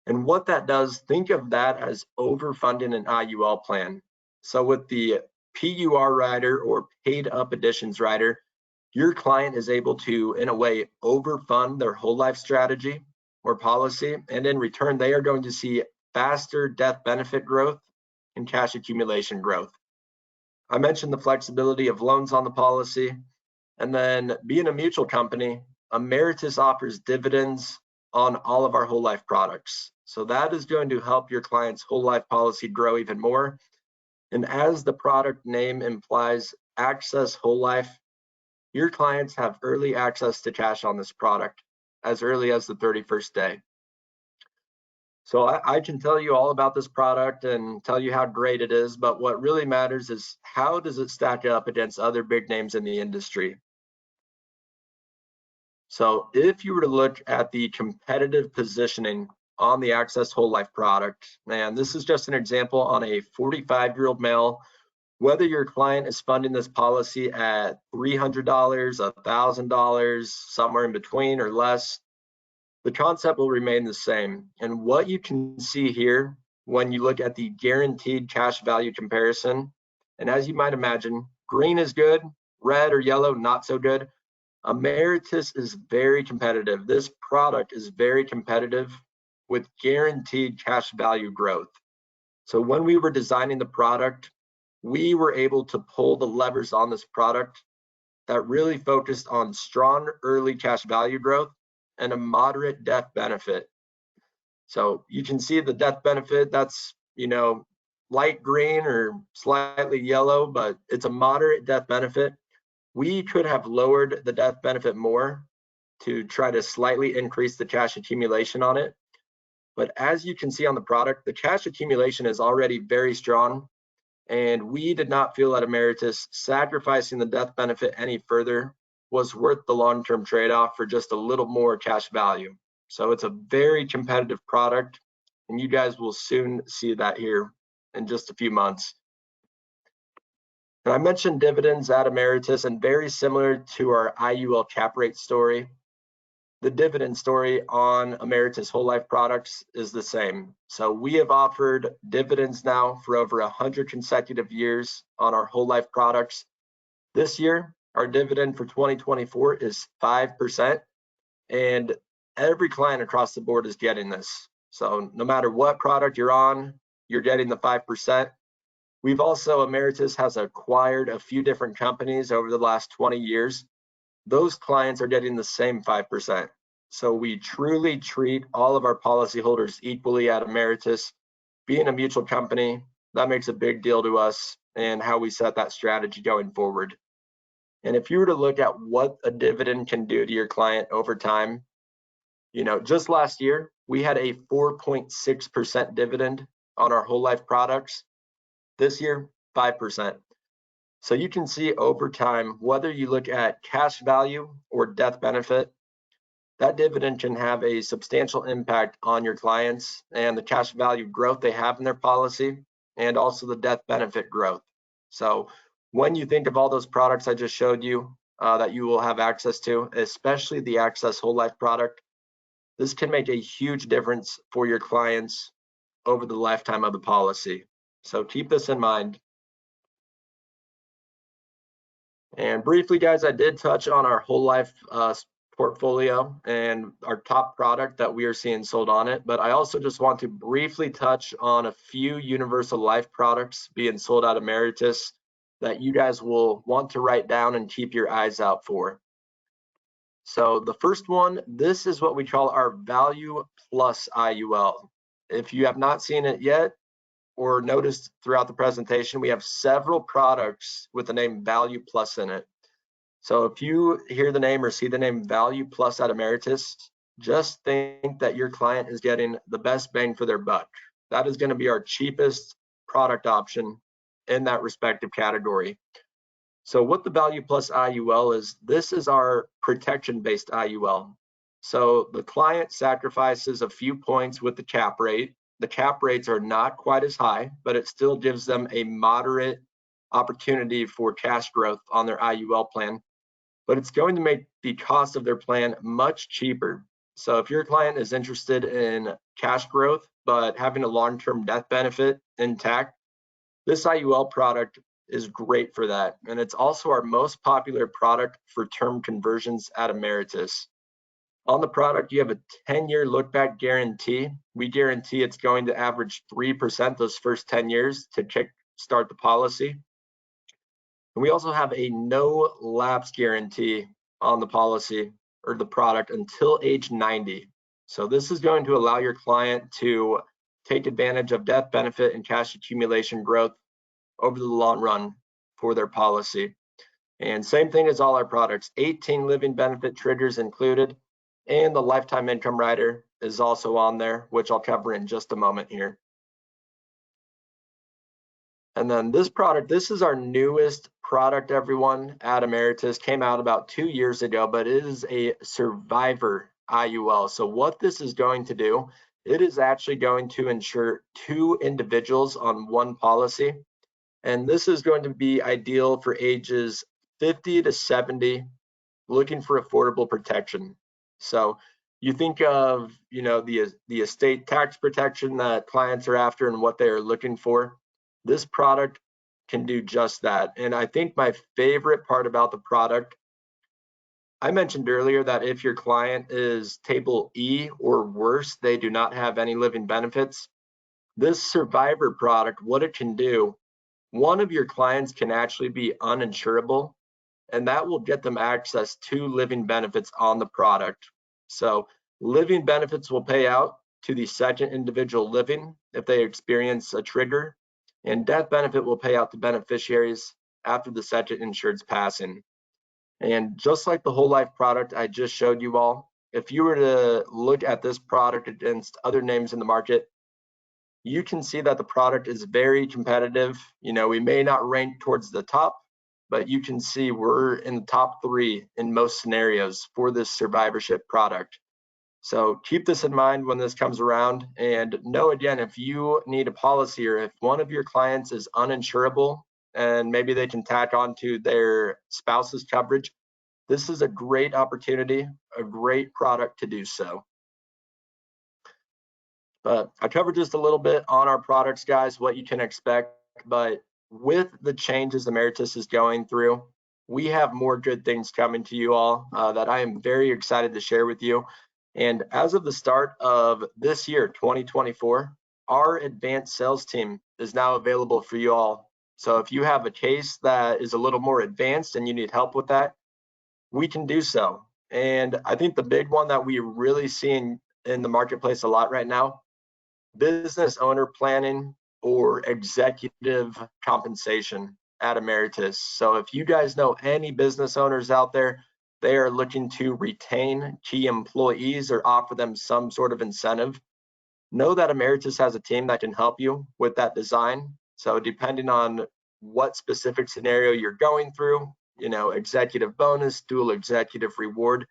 And what that does, think of that as overfunding an IUL plan. So with the PUR rider or paid up additions rider, your client is able to, in a way, overfund their whole life strategy or policy, and in return, they are going to see faster death benefit growth and cash accumulation growth. I mentioned the flexibility of loans on the policy, and then being a mutual company, Ameritas offers dividends on all of our whole life products. So that is going to help your client's whole life policy grow even more. And as the product name implies, Access Whole Life, your clients have early access to cash on this product as early as the 31st day. So I can tell you all about this product and tell you how great it is, but what really matters is how does it stack up against other big names in the industry? So if you were to look at the competitive positioning on the Access Whole Life product, and this is just an example on a 45-year-old male, whether your client is funding this policy at $300, $1,000, somewhere in between or less, the concept will remain the same. And what you can see here when you look at the guaranteed cash value comparison, and as you might imagine, green is good, red or yellow, not so good. Ameritas is very competitive. This product is very competitive with guaranteed cash value growth. So when we were designing the product, we were able to pull the levers on this product that really focused on strong early cash value growth and a moderate death benefit. So you can see the death benefit, that's, light green or slightly yellow, but it's a moderate death benefit. We could have lowered the death benefit more to try to slightly increase the cash accumulation on it. But as you can see on the product, the cash accumulation is already very strong, and we did not feel at Ameritas sacrificing the death benefit any further was worth the long-term trade-off for just a little more cash value. So it's a very competitive product, and you guys will soon see that here in just a few months. And I mentioned dividends at Ameritas, and very similar to our IUL cap rate story, the dividend story on Ameritas Whole Life products is the same. So we have offered dividends now for over 100 consecutive years on our whole life products. This year, our dividend for 2024 is 5%, and every client across the board is getting this. So no matter what product you're on, you're getting the 5%. We've also, Ameritas has acquired a few different companies over the last 20 years. Those clients are getting the same 5%. So we truly treat all of our policyholders equally at Ameritas. Being a mutual company, that makes a big deal to us and how we set that strategy going forward. And if you were to look at what a dividend can do to your client over time, just last year, we had a 4.6% dividend on our whole life products. This year, 5%. So you can see over time, whether you look at cash value or death benefit, that dividend can have a substantial impact on your clients and the cash value growth they have in their policy, and also the death benefit growth. So when you think of all those products I just showed you that you will have access to, especially the Access Whole Life product, this can make a huge difference for your clients over the lifetime of the policy. So keep this in mind. And briefly, guys, I did touch on our whole life portfolio and our top product that we are seeing sold on it, but I also just want to briefly touch on a few universal life products being sold out of Ameritas that you guys will want to write down and keep your eyes out for. So the first one, this is what we call our Value Plus IUL. If you have not seen it yet or noticed throughout the presentation, we have several products with the name Value Plus in it. So if you hear the name or see the name Value Plus at Ameritas, just think that your client is getting the best bang for their buck. That is going to be our cheapest product option in that respective category. So what the Value Plus IUL is, this is our protection-based IUL. So the client sacrifices a few points with the cap rate. The cap rates are not quite as high, but it still gives them a moderate opportunity for cash growth on their IUL plan. But it's going to make the cost of their plan much cheaper. So if your client is interested in cash growth, but having a long-term death benefit intact, this IUL product is great for that. And it's also our most popular product for term conversions at Ameritas. On the product, you have a 10-year look-back guarantee. We guarantee it's going to average 3% those first 10 years to kickstart the policy. And we also have a no lapse guarantee on the policy or the product until age 90. So this is going to allow your client to take advantage of death benefit and cash accumulation growth over the long run for their policy. And same thing as all our products, 18 living benefit triggers included, and the lifetime income rider is also on there, which I'll cover in just a moment here. And then this product, this is our newest product, everyone, at Ameritas. Came out about 2 years ago, but it is a survivor IUL. So what this is going to do, it is actually going to insure 2 individuals on one policy. And this is going to be ideal for ages 50 to 70, looking for affordable protection. So you think of, the estate tax protection that clients are after and what they are looking for. This product can do just that. And I think my favorite part about the product, I mentioned earlier that if your client is table E or worse, they do not have any living benefits. This survivor product, what it can do, one of your clients can actually be uninsurable, and that will get them access to living benefits on the product. So living benefits will pay out to the second individual living if they experience a trigger, and death benefit will pay out to beneficiaries after the second insured's passing. And just like the whole life product I just showed you all, if you were to look at this product against other names in the market, you can see that the product is very competitive. We may not rank towards the top, but you can see we're in the top 3 in most scenarios for this survivorship product. So keep this in mind when this comes around, and know, again, if you need a policy or if one of your clients is uninsurable and maybe they can tack on to their spouse's coverage, this is a great opportunity, a great product to do so. But I covered just a little bit on our products, guys, what you can expect. But with the changes Ameritas is going through, we have more good things coming to you all that I am very excited to share with you. And as of the start of this year, 2024, our advanced sales team is now available for you all. So if you have a case that is a little more advanced and you need help with that, we can do so. And I think the big one that we really see in the marketplace a lot right now, business owner planning or executive compensation at Ameritas. So if you guys know any business owners out there, they are looking to retain key employees or offer them some sort of incentive, know that Ameritas has a team that can help you with that design. So depending on what specific scenario you're going through, executive bonus, dual executive reward,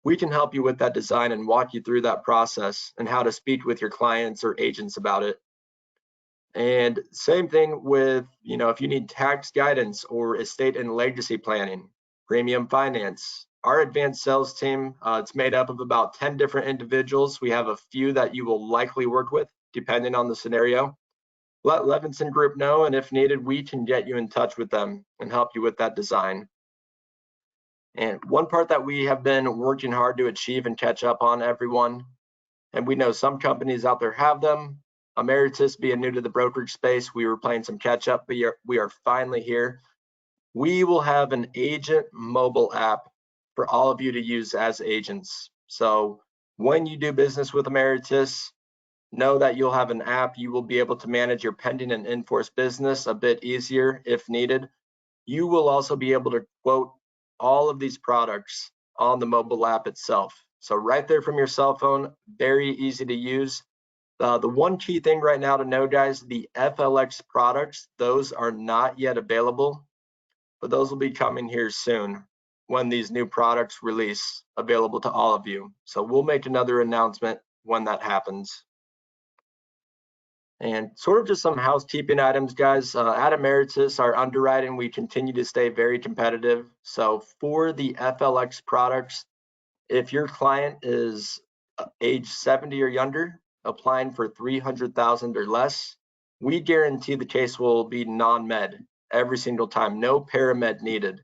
we can help you with that design and walk you through that process and how to speak with your clients or agents about it. And same thing with, if you need tax guidance or estate and legacy planning, premium finance, our advanced sales team, it's made up of about 10 different individuals. We have a few that you will likely work with depending on the scenario. Let Levinson Group know, and if needed, we can get you in touch with them and help you with that design. And one part that we have been working hard to achieve and catch up on, everyone, and we know some companies out there have them. Ameritas being new to the brokerage space, we were playing some catch up, but we are finally here. We will have an agent mobile app for all of you to use as agents. So when you do business with Ameritas, know that you'll have an app. You will be able to manage your pending and in-force business a bit easier if needed. You will also be able to quote all of these products on the mobile app itself. So right there from your cell phone, very easy to use. The one key thing right now to know, guys, the FLX products, those are not yet available, but those will be coming here soon when these new products release, available to all of you. So we'll make another announcement when that happens. And sort of just some housekeeping items, guys. At Ameritas, our underwriting, we continue to stay very competitive. So for the FLX products, if your client is age 70 or younger, applying for 300,000 or less, we guarantee the case will be non-med every single time, no paramed needed.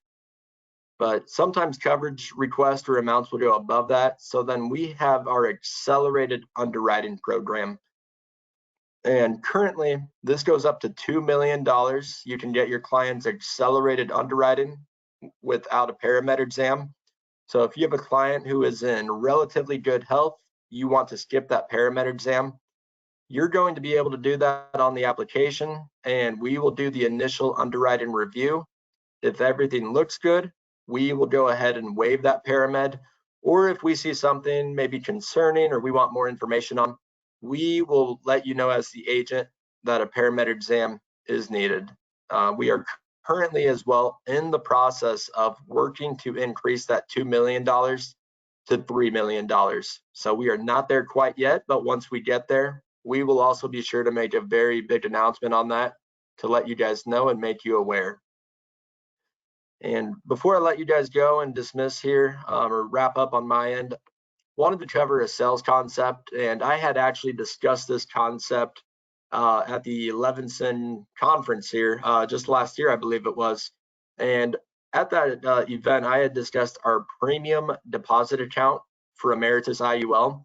But sometimes coverage requests or amounts will go above that. So then we have our accelerated underwriting program. And currently, this goes up to $2 million. You can get your client's accelerated underwriting without a paramed exam. So if you have a client who is in relatively good health, you want to skip that paramed exam, you're going to be able to do that on the application, and we will do the initial underwriting review. If everything looks good, we will go ahead and waive that paramed. Or if we see something maybe concerning or we want more information on, we will let you know as the agent that a paramed exam is needed. We are currently as well in the process of working to increase that $2 million to $3 million. So we are not there quite yet, but once we get there, we will also be sure to make a very big announcement on that to let you guys know and make you aware. And before I let you guys go and dismiss here or wrap up on my end, wanted to cover a sales concept. And I had actually discussed this concept at the Levinson conference here just last year, I believe it was. And at that event, I had discussed our premium deposit account for Ameritas IUL.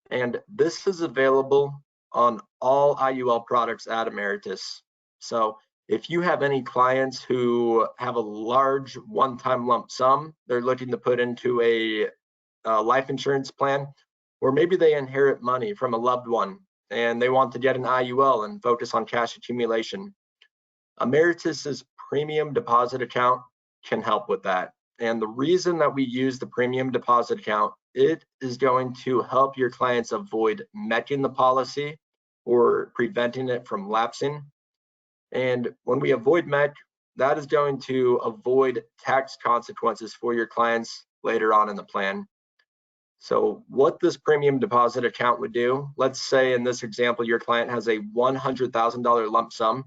And this is available on all IUL products at Ameritas. So if you have any clients who have a large one-time lump sum they're looking to put into a life insurance plan, or maybe they inherit money from a loved one and they want to get an IUL and focus on cash accumulation, Ameritas's premium deposit account can help with that. And the reason that we use the premium deposit account, it is going to help your clients avoid meching the policy or preventing it from lapsing. And when we avoid MEC, that is going to avoid tax consequences for your clients later on in the plan. So what this premium deposit account would do, let's say in this example, your client has a $100,000 lump sum.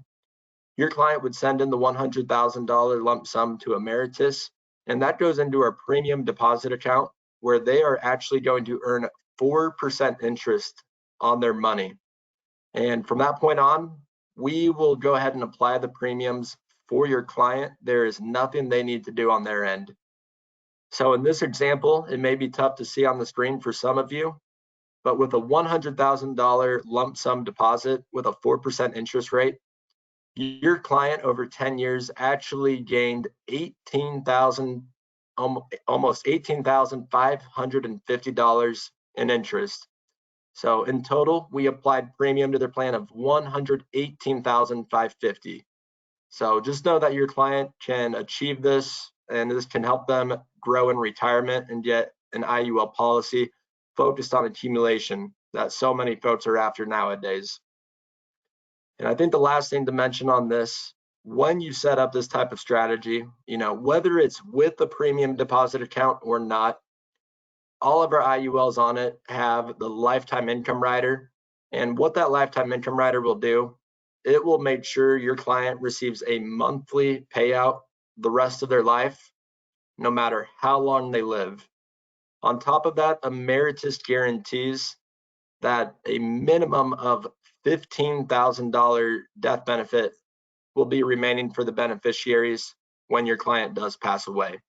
Your client would send in the $100,000 lump sum to Ameritas, and that goes into our premium deposit account where they are actually going to earn 4% interest on their money. And from that point on, we will go ahead and apply the premiums for your client. There is nothing they need to do on their end. So in this example, it may be tough to see on the screen for some of you, but with a $100,000 lump sum deposit with a 4% interest rate, your client over 10 years actually gained almost $18,550 in interest. So in total, we applied premium to their plan of $118,550. So just know that your client can achieve this, and this can help them grow in retirement and get an IUL policy focused on accumulation that so many folks are after nowadays. And I think the last thing to mention on this, when you set up this type of strategy, whether it's with the premium deposit account or not, all of our IULs on it have the lifetime income rider. And what that lifetime income rider will do, it will make sure your client receives a monthly payout the rest of their life, no matter how long they live. On top of that, Ameritas guarantees that a minimum of $15,000 death benefit will be remaining for the beneficiaries when your client does pass away.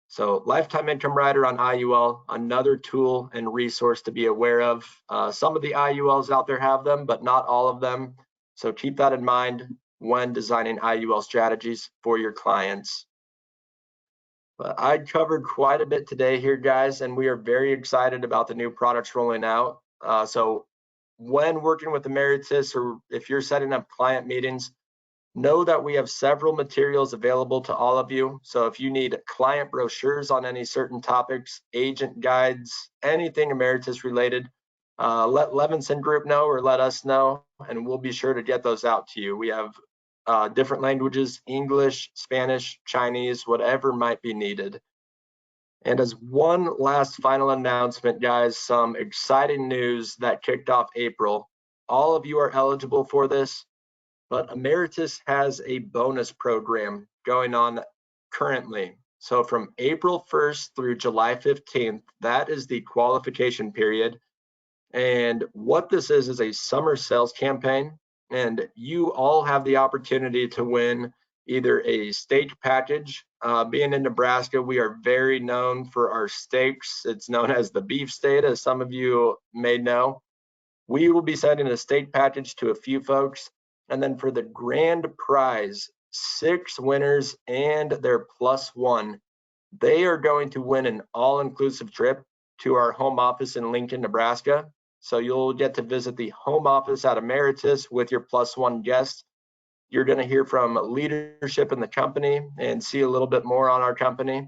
So lifetime income rider on IUL, another tool and resource to be aware of. Some of the IULs out there have them, but not all of them. So keep that in mind when designing IUL strategies for your clients. But I covered quite a bit today here, guys, and we are very excited about the new products rolling out. So when working with Ameritas, or if you're setting up client meetings, know that we have several materials available to all of you. So if you need client brochures on any certain topics, agent guides, anything Ameritas related, let Levinson Group know or let us know, and we'll be sure to get those out to you. We have different languages, English, Spanish, Chinese, whatever might be needed. And as one last final announcement, guys, some exciting news that kicked off April. All of you are eligible for this, but Ameritas has a bonus program going on currently. So from April 1st through July 15th, that is the qualification period. And what this is a summer sales campaign, and you all have the opportunity to win either a steak package. Being in Nebraska, we are very known for our steaks. It's known as the beef state, as some of you may know. We will be sending a steak package to a few folks. And then for the grand prize, 6 winners and their +1, they are going to win an all-inclusive trip to our home office in Lincoln, Nebraska. So you'll get to visit the home office at Ameritas with your +1 guest. You're going to hear from leadership in the company and see a little bit more on our company.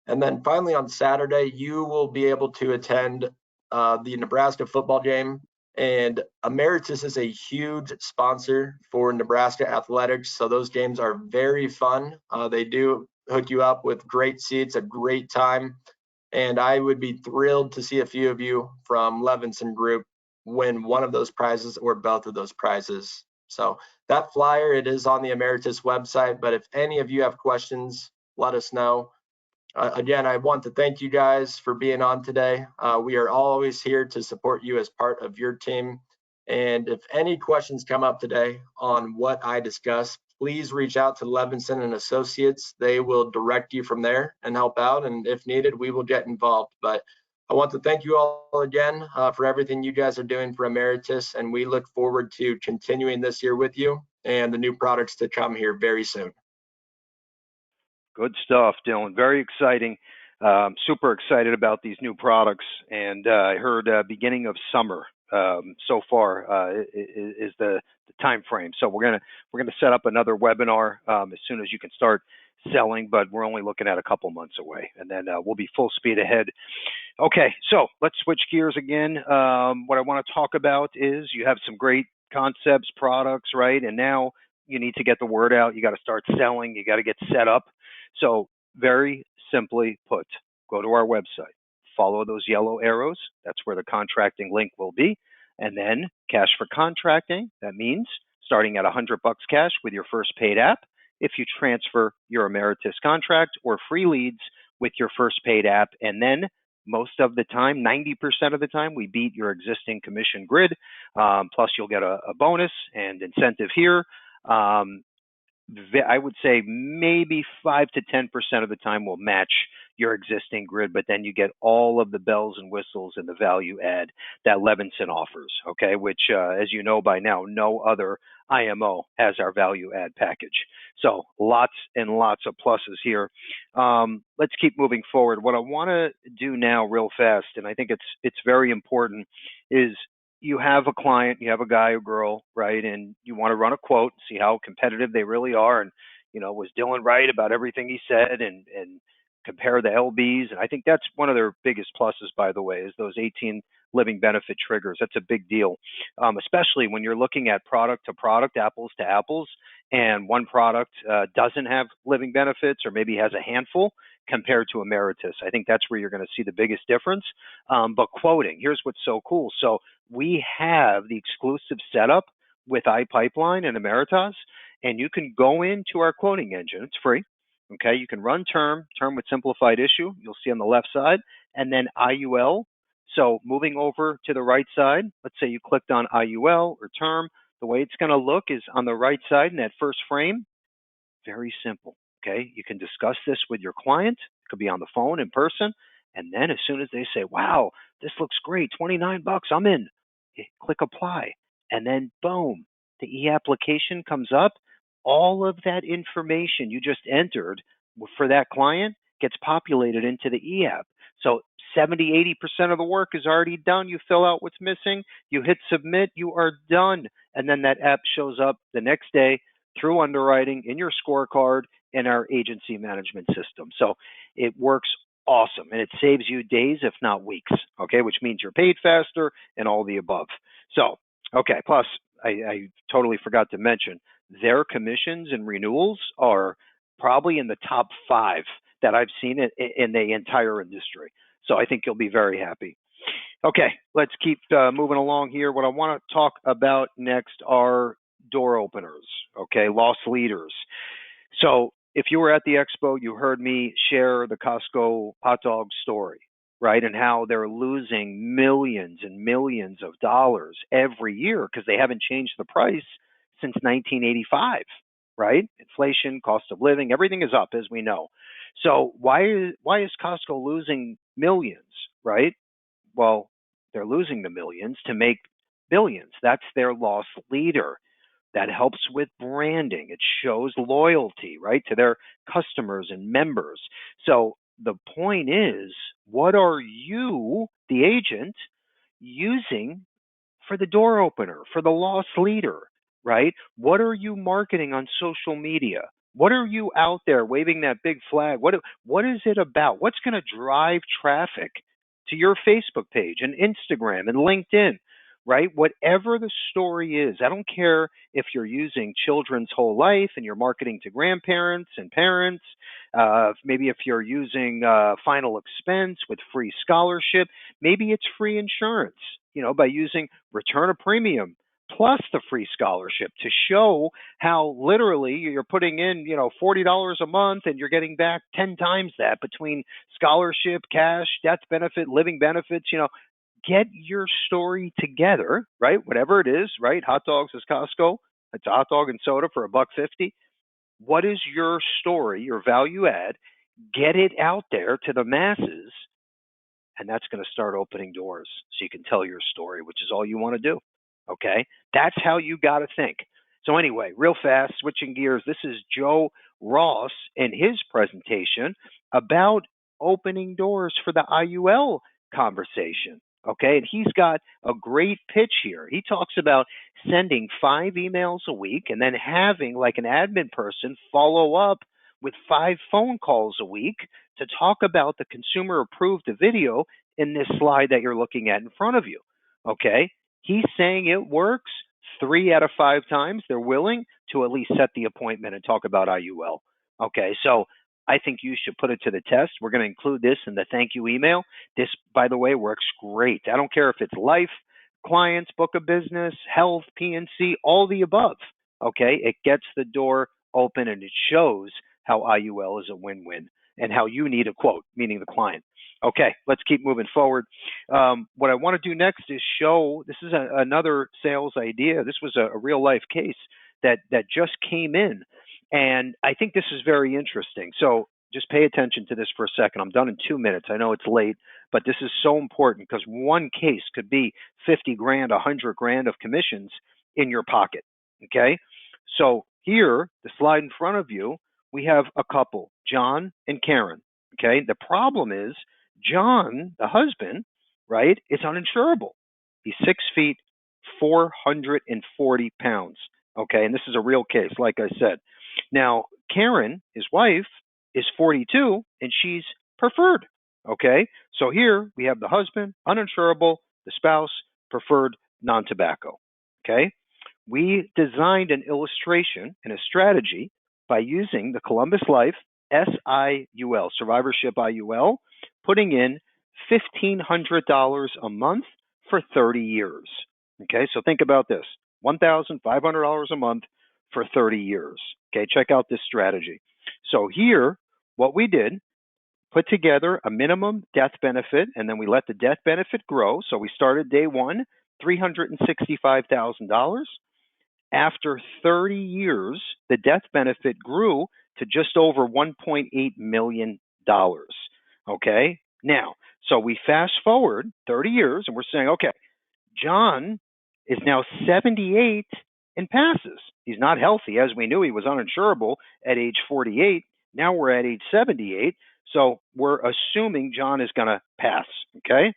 And then finally on Saturday, you will be able to attend the Nebraska football game. And Ameritas is a huge sponsor for Nebraska athletics. So those games are very fun. They do hook you up with great seats, a great time. And I would be thrilled to see a few of you from Levinson Group win one of those prizes or both of those prizes. So that flyer, it is on the Ameritas website. But if any of you have questions, let us know. Again, I want to thank you guys for being on today. We are always here to support you as part of your team. And if any questions come up today on what I discussed, please reach out to Levinson and Associates. They will direct you from there and help out. And if needed, we will get involved. But I want to thank you all again for everything you guys are doing for Ameritas. And we look forward to continuing this year with you and the new products to come here very soon. Good stuff, Dylan. Very exciting. Super excited about these new products. And I heard beginning of summer so far is the time frame. So we're gonna set up another webinar as soon as you can start selling, but we're only looking at a couple months away, and then we'll be full speed ahead. Okay, so let's switch gears again. What I want to talk about is you have some great concepts, products, right? And now you need to get the word out. You got to start selling. You got to get set up. So very simply put, go to our website, follow those yellow arrows. That's where the contracting link will be. And then cash for contracting. That means starting at $100 cash with your first paid app. If you transfer your Ameritas contract or free leads with your first paid app, and then most of the time, 90% of the time, we beat your existing commission grid. Plus, you'll get a bonus and incentive here. I would say maybe 5 to 10% of the time will match your existing grid, but then you get all of the bells and whistles and the value add that Levinson offers, okay, which, as you know by now, no other IMO has our value add package. So lots and lots of pluses here. Let's keep moving forward. What I want to do now real fast, and I think it's very important, is you have a client, you have a guy or girl, right, and you want to run a quote, see how competitive they really are, and was Dylan right about everything he said, and compare the LBs, and I think that's one of their biggest pluses, by the way, is those 18 living benefit triggers. That's a big deal, especially when you're looking at product to product, apples to apples, and one product doesn't have living benefits or maybe has a handful compared to Ameritas. I think that's where you're going to see the biggest difference. But quoting, here's what's so cool. So we have the exclusive setup with iPipeline and Ameritas, and you can go into our quoting engine. It's free. Okay, you can run term with simplified issue. You'll see on the left side, and then IUL. So moving over to the right side, let's say you clicked on IUL or term. The way it's going to look is on the right side in that first frame. Very simple. Okay, you can discuss this with your client. It could be on the phone, in person, and then as soon as they say, "Wow, this looks great, $29, I'm in," you click apply, and then boom, the e-application comes up. All of that information you just entered for that client gets populated into the e-app. So 70-80% of the work is already done. You fill out what's missing, you hit submit, you are done. And then that app shows up the next day through underwriting in your scorecard in our agency management system. So it works awesome, and it saves you days, if not weeks, okay, which means you're paid faster and all the above. So, okay, plus I totally forgot to mention, their commissions and renewals are probably in the top 5 that I've seen in the entire industry. So I think you'll be very happy. Okay, let's keep moving along here. What I want to talk about next are door openers, okay, loss leaders. So if you were at the expo, you heard me share the Costco hot dog story, right? And how they're losing millions and millions of dollars every year because they haven't changed the price since 1985, right? Inflation, cost of living, everything is up, as we know. So why is Costco losing millions, right? Well, they're losing the millions to make billions. That's their loss leader. That helps with branding. It shows loyalty, right, to their customers and members. So the point is, what are you, the agent, using for the door opener, for the loss leader, right? What are you marketing on social media? What are you out there waving that big flag? What is it about? What's going to drive traffic to your Facebook page and Instagram and LinkedIn, right? Whatever the story is, I don't care if you're using Children's Whole Life and you're marketing to grandparents and parents, maybe if you're using Final Expense with free scholarship, maybe it's free insurance, by using return a premium plus the free scholarship to show how literally you're putting in, $40 a month and you're getting back 10 times that between scholarship, cash, death benefit, living benefits, get your story together, right? Whatever it is, right? Hot dogs is Costco. It's a hot dog and soda for $1.50. What is your story, your value add? Get it out there to the masses, and that's going to start opening doors so you can tell your story, which is all you want to do. Okay? That's how you got to think. So, anyway, real fast, switching gears, this is Joe Ross in his presentation about opening doors for the IUL conversation. Okay? And he's got a great pitch here. He talks about sending 5 emails a week and then having like an admin person follow up with 5 phone calls a week to talk about the consumer approved video in this slide that you're looking at in front of you. Okay? He's saying it works 3 out of 5 times. They're willing to at least set the appointment and talk about IUL. Okay, so I think you should put it to the test. We're going to include this in the thank you email. This, by the way, works great. I don't care if it's life, clients, book of business, health, PNC, all the above. Okay, it gets the door open and it shows how IUL is a win-win and how you need a quote, meaning the client. Okay, let's keep moving forward. What I want to do next is show, this is another sales idea. This was a real life case that just came in. And I think this is very interesting. So just pay attention to this for a second. I'm done in 2 minutes. I know it's late, but this is so important because one case could be 50 grand, 100 grand of commissions in your pocket. Okay. So here, the slide in front of you, we have a couple, John and Karen. Okay. The problem is John, the husband, right, is uninsurable. He's 6 feet, 440 pounds. Okay. And this is a real case, like I said. Now, Karen, his wife, is 42 and she's preferred. Okay. So here we have the husband, uninsurable, the spouse, preferred, non-tobacco. Okay. We designed an illustration and a strategy by using the Columbus Life SIUL, Survivorship IUL, putting in $1,500 a month for 30 years. Okay, so think about this, $1,500 a month for 30 years. Okay, check out this strategy. So here, what we did, put together a minimum death benefit, and then we let the death benefit grow. So we started day one, $365,000. After 30 years, the death benefit grew to just over $1.8 million. Okay? Now, so we fast forward 30 years and we're saying, okay, John is now 78 and passes. He's not healthy. As we knew, he was uninsurable at age 48. Now we're at age 78. So we're assuming John is going to pass. Okay.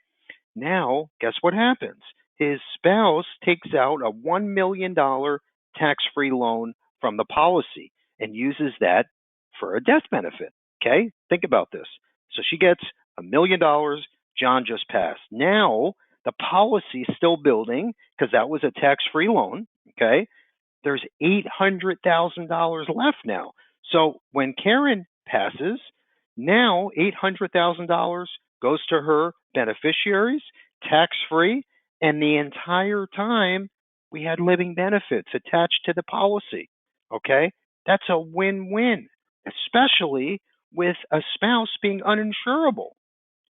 Now, guess what happens? His spouse takes out a $1 million tax free loan from the policy and uses that for a death benefit. Okay? Think about this. So she gets $1 million. John just passed. Now, the policy is still building because that was a tax free loan. Okay? There's $800,000 left now. So when Karen passes, now $800,000 goes to her beneficiaries, tax free, and the entire time we had living benefits attached to the policy. Okay? That's a win win, especially with a spouse being uninsurable.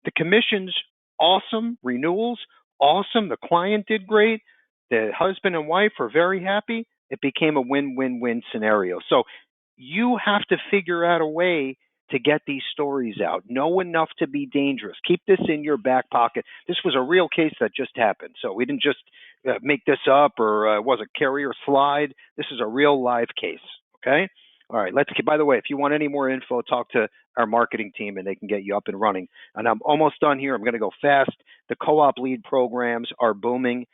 The commission's awesome, renewals awesome, the client did great, the husband and wife are very happy. It became a win-win-win scenario. So you have to figure out a way to get these stories out. Know enough to be dangerous. Keep this in your back pocket. This was a real case that just happened. So we didn't just make this up or was a carrier slide. This is a real live case. Okay. All right. Let's keep, by the way, if you want any more info, talk to our marketing team and they can get you up and running. And I'm almost done here. I'm going to go fast. The co-op lead programs are booming.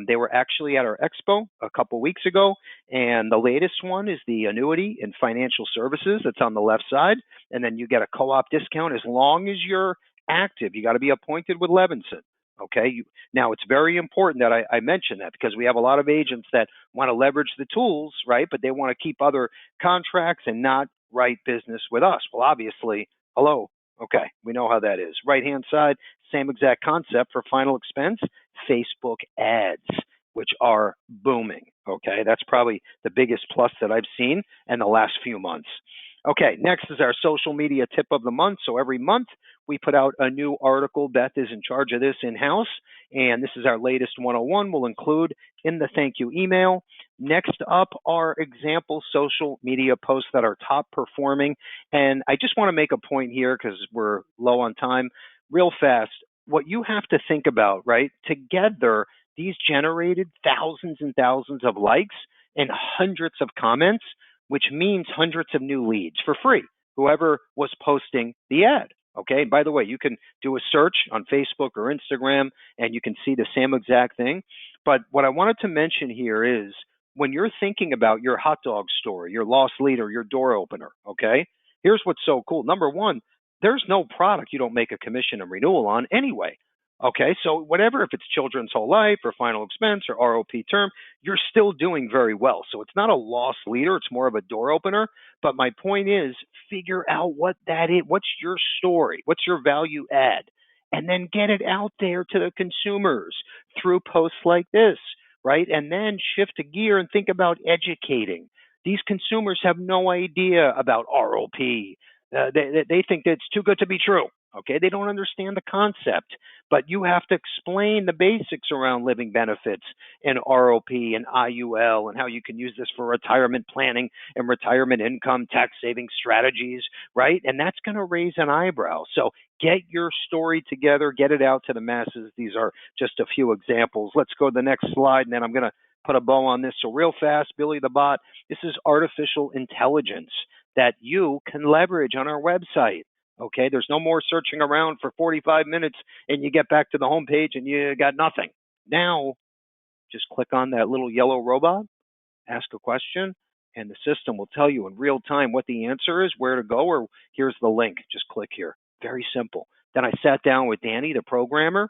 They were actually at our expo a couple weeks ago, and the latest one is the annuity in financial services. That's on the left side, and then you get a co-op discount as long as you're active. You got to be appointed with Levinson. Okay. Now it's very important that I mention that because we have a lot of agents that want to leverage the tools, right? But they want to keep other contracts and not write business with us. Well, obviously, hello. Okay, we know how that is. Right hand side, same exact concept for final expense, Facebook ads, which are booming. Okay, that's probably the biggest plus that I've seen in the last few months. Okay, next is our social media tip of the month. So every month we put out a new article. Beth is in charge of this in-house, and this is our latest 101. We'll include in the thank you email. Next up are example social media posts that are top performing. And I just want to make a point here because we're low on time, real fast. What you have to think about, right? Together, these generated thousands and thousands of likes and hundreds of comments, which means hundreds of new leads for free, whoever was posting the ad. Okay. And by the way, you can do a search on Facebook or Instagram and you can see the same exact thing. But what I wanted to mention here is when you're thinking about your hot dog story, your lost leader, your door opener, okay, here's what's so cool. Number one, there's no product you don't make a commission and renewal on anyway. Okay, so whatever, if it's children's whole life or final expense or ROP term, you're still doing very well. So it's not a lost leader, it's more of a door opener. But my point is figure out what that is. What's your story? What's your value add? And then get it out there to the consumers through posts like this, right? And then shift a gear and think about educating. These consumers have no idea about ROP. They think that it's too good to be true. Okay, they don't understand the concept, but you have to explain the basics around living benefits and ROP and IUL and how you can use this for retirement planning and retirement income tax saving strategies, right? And that's going to raise an eyebrow. So get your story together, get it out to the masses. These are just a few examples. Let's go to the next slide, and then I'm going to put a bow on this. So real fast, Billy the Bot, this is artificial intelligence that you can leverage on our website. Okay, there's no more searching around for 45 minutes and you get back to the home page and you got nothing. Now, just click on that little yellow robot, ask a question, and the system will tell you in real time what the answer is, where to go, or here's the link. Just click here. Very simple. Then I sat down with Danny, the programmer,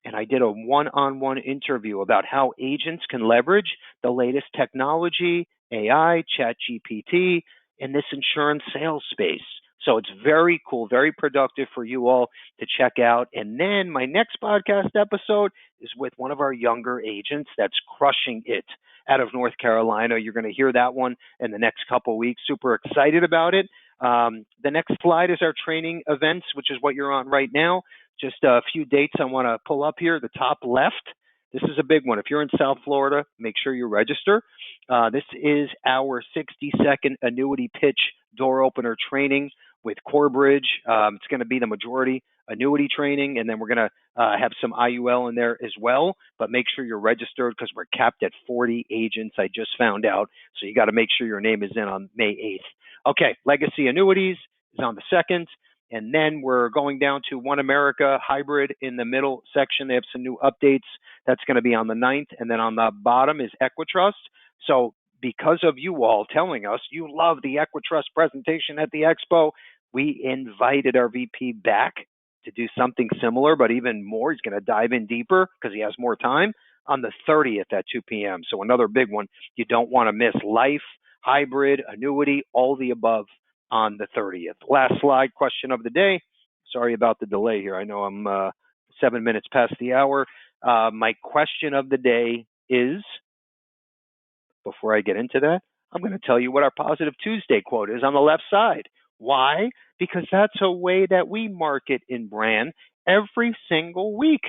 and I did a one-on-one interview about how agents can leverage the latest technology, AI, ChatGPT, in this insurance sales space. So it's very cool, very productive for you all to check out. And then my next podcast episode is with one of our younger agents that's crushing it out of North Carolina. You're going to hear that one in the next couple of weeks. Super excited about it. The next slide is our training events, which is what you're on right now. Just a few dates I want to pull up here. The top left. This is a big one. If you're in South Florida, make sure you register. This is our 60-second annuity pitch door opener training with Corebridge. It's going to be the majority annuity training, and then we're going to have some IUL in there as well. But make sure you're registered because we're capped at 40 agents. I just found out, so you got to make sure your name is in on May 8th. Okay, legacy annuities is on the second. And then we're going down to One America hybrid in the middle section. They have some new updates. That's going to be on the 9th. And then on the bottom is Equitrust. So because of you all telling us you love the Equitrust presentation at the expo, we invited our VP back to do something similar, but even more. He's going to dive in deeper because he has more time on the 30th at 2 p.m. So another big one you don't want to miss. Life, hybrid, annuity, all the above on the 30th. Last slide, question of the day. Sorry about the delay here. I know I'm 7 minutes past the hour. My question of the day is, before I get into that, I'm going to tell you what our Positive Tuesday quote is on the left side. Why? Because that's a way that we market in brand every single week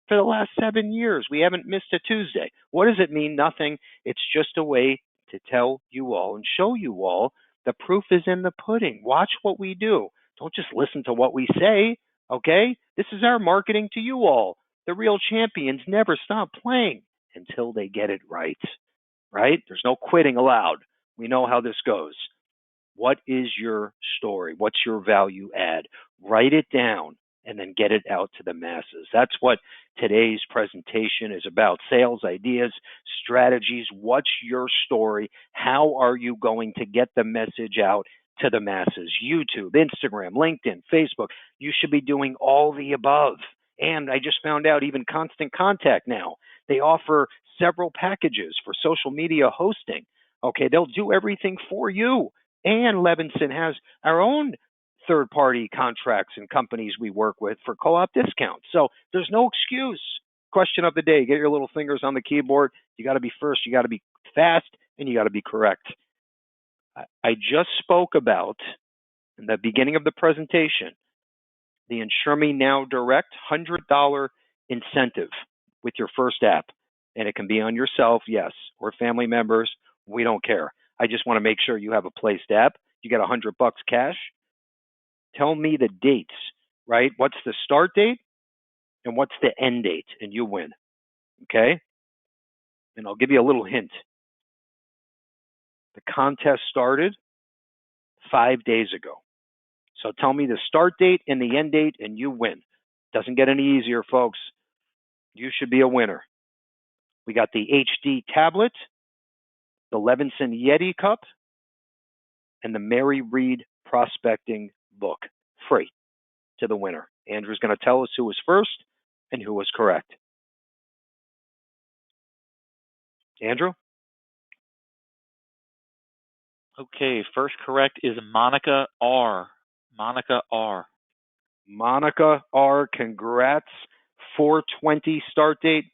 for the last 7 years. We haven't missed a Tuesday. What does it mean? Nothing. It's just a way to tell you all and show you all the proof is in the pudding. Watch what we do. Don't just listen to what we say, okay? This is our marketing to you all. The real champions never stop playing until they get it right? There's no quitting allowed. We know how this goes. What is your story? What's your value add? Write it down and then get it out to the masses. That's what today's presentation is about. Sales ideas, strategies. What's your story? How are you going to get the message out to the masses? YouTube, Instagram, LinkedIn, Facebook. You should be doing all the above. And I just found out even Constant Contact now. They offer several packages for social media hosting. Okay, they'll do everything for you. And Levinson has our own third-party contracts and companies we work with for co-op discounts. So there's no excuse. Question of the day, get your little fingers on the keyboard. You got to be first, you got to be fast, and you got to be correct. I just spoke about, in the beginning of the presentation, the Insure Me Now Direct $100 incentive with your first app. And it can be on yourself, yes, or family members. We don't care. I just want to make sure you have a placed app. You get $100 cash. Tell me the dates, right? What's the start date and what's the end date, and you win. Okay? And I'll give you a little hint. The contest started 5 days ago. So tell me the start date and the end date, and you win. Doesn't get any easier, folks. You should be a winner. We got the HD tablet, the Levinson Yeti cup, and the Mary Reed prospecting book, free to the winner. Andrew's going to tell us who was first and who was correct. Andrew? Okay, first correct is Monica R. Monica R. Monica R. Congrats. 4:20 start date,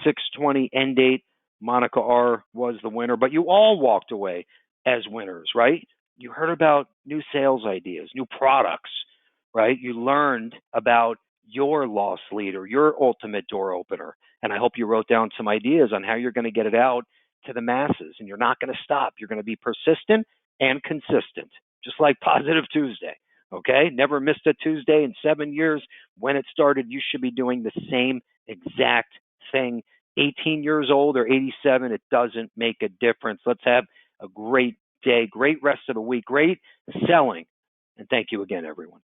6:20 end date. Monica R. was the winner, but you all walked away as winners, right? You heard about new sales ideas, new products, right? You learned about your loss leader, your ultimate door opener. And I hope you wrote down some ideas on how you're going to get it out to the masses. And you're not going to stop. You're going to be persistent and consistent, just like Positive Tuesday. Okay? Never missed a Tuesday in 7 years. When it started, you should be doing the same exact thing. 18 years old or 87, it doesn't make a difference. Let's have a great day, great rest of the week, great selling. And thank you again, everyone.